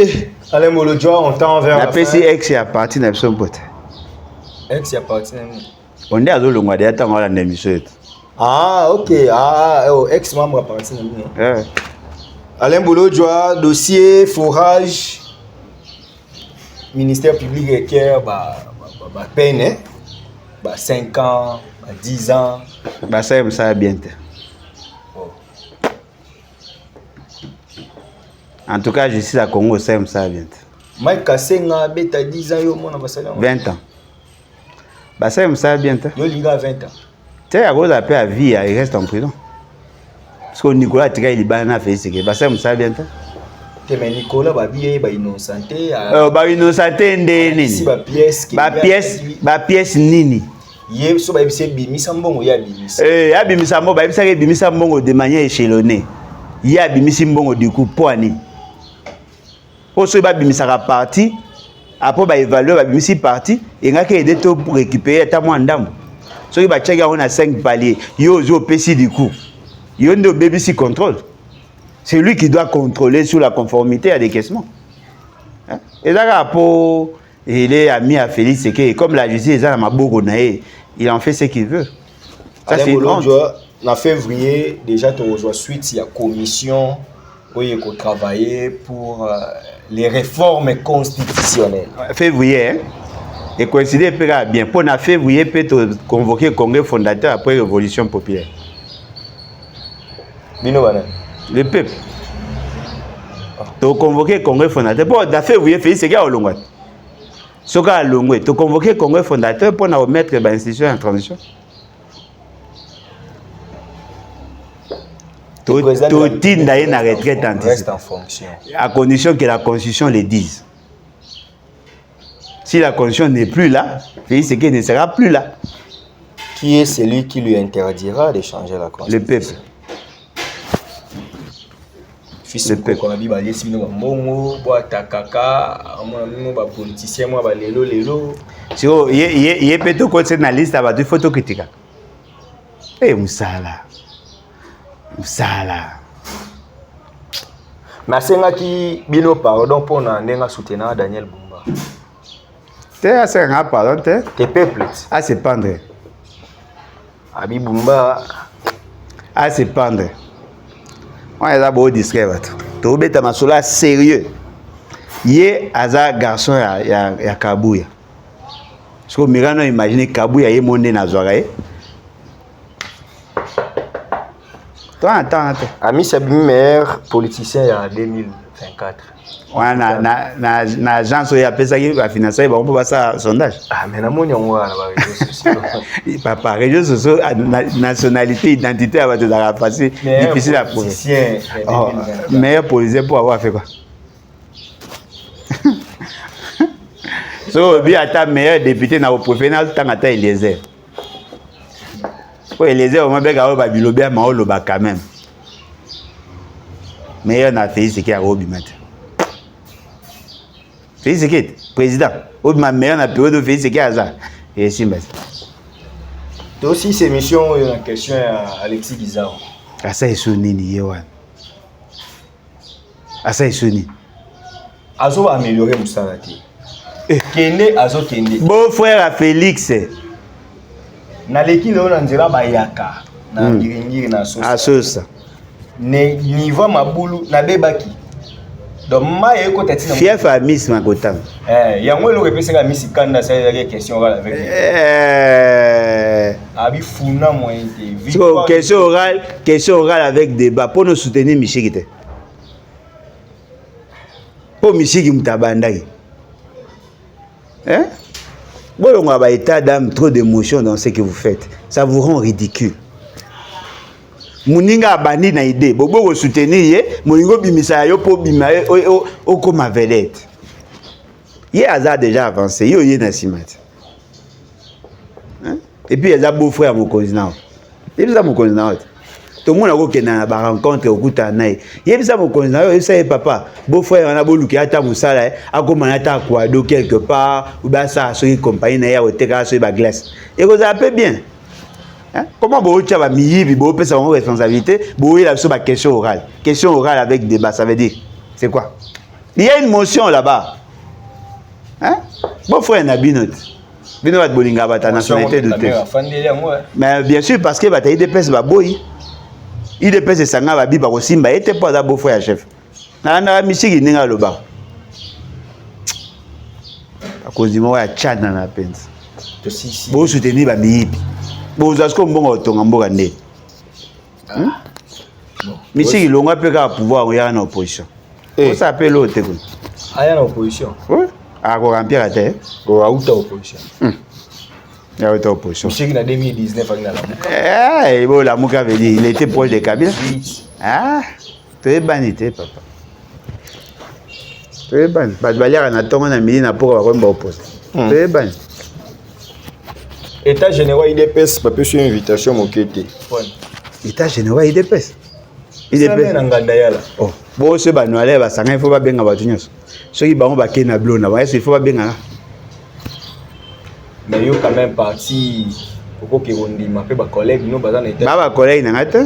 Alain Bolodjoa, on tend vers la PCX est à partir de son pote. X est à partir de on est à Zolongwa, déjà tant qu'on a l'émission. Ah, OK. Ex-membre à partir de Alain Bolodjoa, dossier, forage, ministère public requiert peine, 5 ans, 10 ans. Ça bientôt. En tout cas, je suis à Congo, ça bientôt. Mike Kassenga, beta 10 ans, yo mona basala 20 ans. Ça bientôt. Yo liga 20 ans. Tu sais, à cause de la paix à vie, il reste en prison. Parce que Nicolas Tika, il a fait ce que ça bientôt. Mais Nicolas, il est innocenté. Innocenté, nini. Pièce nini. Yé so ba bise bimisa mbongo ya bimisa. Ya bimisa mbongo, ba bimisa mbongo de manière échelonnée. Ya bimisa mbongo du coup poani. Oso ba bimisa ka parti, après ba évaluer ba bimisa parti, et nga ke aider pour récupérer ta moi ndambo. So ba tcheka on a 5 paliers. Yo zo pesi du coup. Yo ndo BBC contrôle. C'est lui qui doit contrôler sur la conformité à décaissement. Et là pour il est ami à Félix Tshisekedi comme la justice est à Maboko naé, il en fait ce qu'il veut. Ça c'est en février déjà tu rejoins suite il y a commission où il faut travailler pour les réformes constitutionnelles. Février hein? Et coïncider bien pour na février peut convoquer congrès fondateur après révolution populaire. Bino bana. Le peuple. Tu convoquer congrès fondateur pour na février Félix Tshisekedi au Longwa. Soka Longwe, tu convoquer le congrès fondateur pour nous remettre l'institution en transition. Tu t'indaille na retraite reste en fonction. À condition que la constitution le dise. Si la constitution n'est plus là, Félix Tshisekedi ne sera plus là. Qui est celui qui lui interdira de changer la constitution? Le peuple. Le peuple. Comme Biba yesi bino mbongo, bo atakaka, amona ba politicien moi ba lelo. Si yé peut to côté na liste ba du photo critique. Eh, Moussala. Mais qui bino pardon pour na soutenir Daniel Bumba. T'es assez un pardon, t'es? T'es peuple. À se pendre. Abi Bumba. À se pendre. On est là pour discret. Tu es bête à sérieux. Yé aza garçon ya Kabouya. Parce que Mirano imagine Kabouya yé monde na zorae. Toi attends. Ami c'est le meilleur politicien en 2024. Ouais na agence ya pesa qui va financer bon pour ça sondage. Ah mais na moni on va na réseaux sociaux. Papa réseaux sociaux nationalité identité va te la passer difficile à prouver. Meilleur politicien pour avoir fait quoi? So, bien à ta meilleur député na au professionnel tant à ta Eliezer. Pour Eliezer au moins bien garo babilobia ma oloba quand même. Meilleur na fait ce qui a robi mat. Fait ce qui président. Au ma meilleur na période de fait ce qui a ça. Et simba. Toi aussi ces missions en question à Alexis Guizao. Asa esoni ni yewan. Asa esoni. Azo va améliorer Moussalati. Kende azo kende. Beau frère à Félix. Na leki leo na nzela bayaka na ngiringiri na sosa. Asosa. Ne niveau mabulu na bebaki. Donc maye ko tati na. Fief à Miss Makotam. Yango lo repeseka Miss Kanda ça y question orale avec. Abi funa mointe. So question orale avec débat pour nous soutenir Michigite. Pour Michigi Mtabandaki. Hein? Bon, on a état d'âme, trop d'émotions dans ce que vous faites. Ça vous rend ridicule. Mouninga abandi na idée. Bobo vous soutenir, Mouningo bimisa yo po bimae o comme vedette. Yé a déjà avancé, yo yé na simat. Hein? Et puis il y a beau frère mon cousin. Et puis ça mon cousin. Tout le monde a qui na ba rencontre au Koutanaï. Yé ça mon cousin, yo ça papa, beau frère on a beau luki ata musala, a comment ata quoi do quelque part ou ba ça so compagnie na ya o teka so ba glace. Et vous appelez bien. Hein? Comment vous avez mis vos responsabilités, vous avez la question orale. Question orale avec débat, ça veut dire, c'est quoi? Il y a une motion là-bas. Hein? Bon frère Nabinot. Binot Bolinga va ta nationalité de terre. Mais bien sûr, parce que bataille de pèse baboy. Il de pèse sanga babi ba kosimba était pas da beau frère chef. Na misiki ninga loba. À cause du mot ya Tchad na la peine. Vous soutenir ba miyibi. Bon, vous avez un peu de mais si il a un pouvoir, il y a une opposition. Vous s'appelle l'autre. Il y a une opposition. Oui. À quoi remplir la terre? Il y a une opposition. Il y a une opposition. Monsieur qui en 2019 avec la Mouka. Bon, la Mouka veut dire, il était proche de Kabila. Ah, tu es banité, papa. Tu es banité. Parce que tu as un midi pour avoir un poste. Tu es banité. État général IDPS, pas sur invitation mon kété. État général IDPS. IDPS ngandayala. Oh, bon ce banouale ba sanga il faut pas benga batunyos. Ceux qui ba on ba kena blona, ba il faut pas benga. Mais yo quand même parti pour que on dit ma pe ba collègue nous ba dans état. Ba collègue na ngata.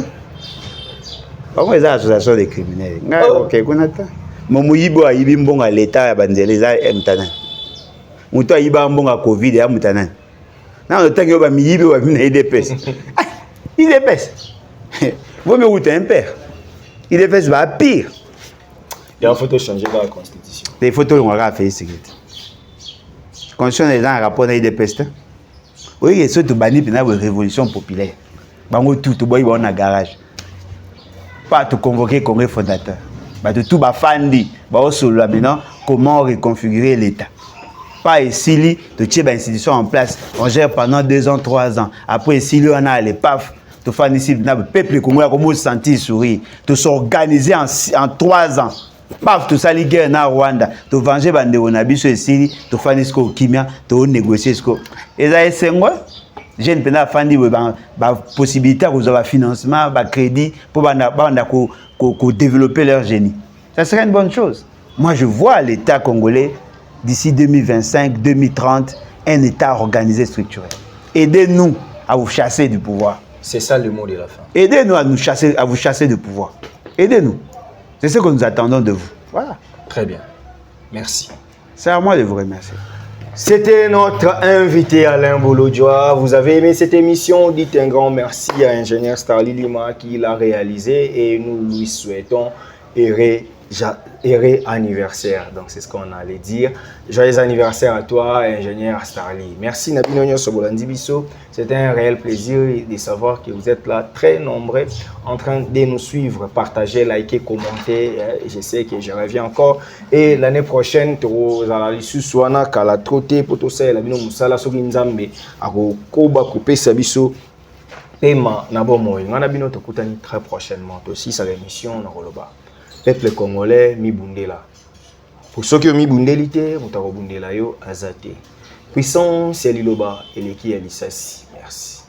Ba ko eza association des criminels. Nga OK kunata. Momu yibo ayibi mbonga l'état ya banzele za mtana. Muto ayiba mbonga Covid ya mtana. Non, le temps que vous avez mis IDPS. IDPS. Vous me routez un père. IDPS va pire. Il y a une photo changée dans la Constitution. Les photos, on va faire sécurité. Constitution est dans un rapport à IDPS. Oui, il y a surtout banni pour une révolution populaire. Bango tout, on a garage. Pas tout convoquer congrès fondateur. Tout va fandi. Maintenant, comment reconfigurer l'État. Pas ici, de tirer une institution en place. On gère pendant 2 ans, 3 ans. Après, ici, on a les PAF. Tu fais ici, le peuple congolais, comment se sentir sourire. Tu s'organiser en 3 ans. Paf, tu sali guerre na Rwanda. Tu venger bande onabiso ici, tu fais ici au Kimia, tu négocier ce que. Et ça, c'est quoi? J'ai une peine fandi possibilité de avoir financement, crédit pour développer leur génie. Ça serait une bonne chose. Moi, je vois l'État congolais. D'ici 2025, 2030, un État organisé, structuré. Aidez-nous à vous chasser du pouvoir. C'est ça le mot de la fin. Aidez-nous à vous chasser de pouvoir. Aidez-nous. C'est ce que nous attendons de vous. Voilà. Très bien. Merci. C'est à moi de vous remercier. C'était notre invité Alain Bolodjoa. Vous avez aimé cette émission? Dites un grand merci à Ingénieur Starly Lima qui l'a réalisé et nous lui souhaitons heureux anniversaire. Donc c'est ce qu'on allait dire. Joyeux anniversaire à toi, Ingénieur Starly. Merci Nabinonyo Sobolandi Bisso. C'était un réel plaisir de savoir que vous êtes là très nombreux en train de nous suivre, partager, liker, commenter. Je sais que je reviens encore. Et l'année prochaine, tu vas aller sur la trotte pour tout ça. La bino musala soki nzambe ako koba couper sabiso. Pema nabo moy. Ngana bino tokutani très prochainement aussi sa émission na Roloba. Peuple congolais mi bundela. Pour ceux qui ont mi bundelité, mutako bundela yo azate. Puissance Liloba et l'équipe Elisasi. Merci.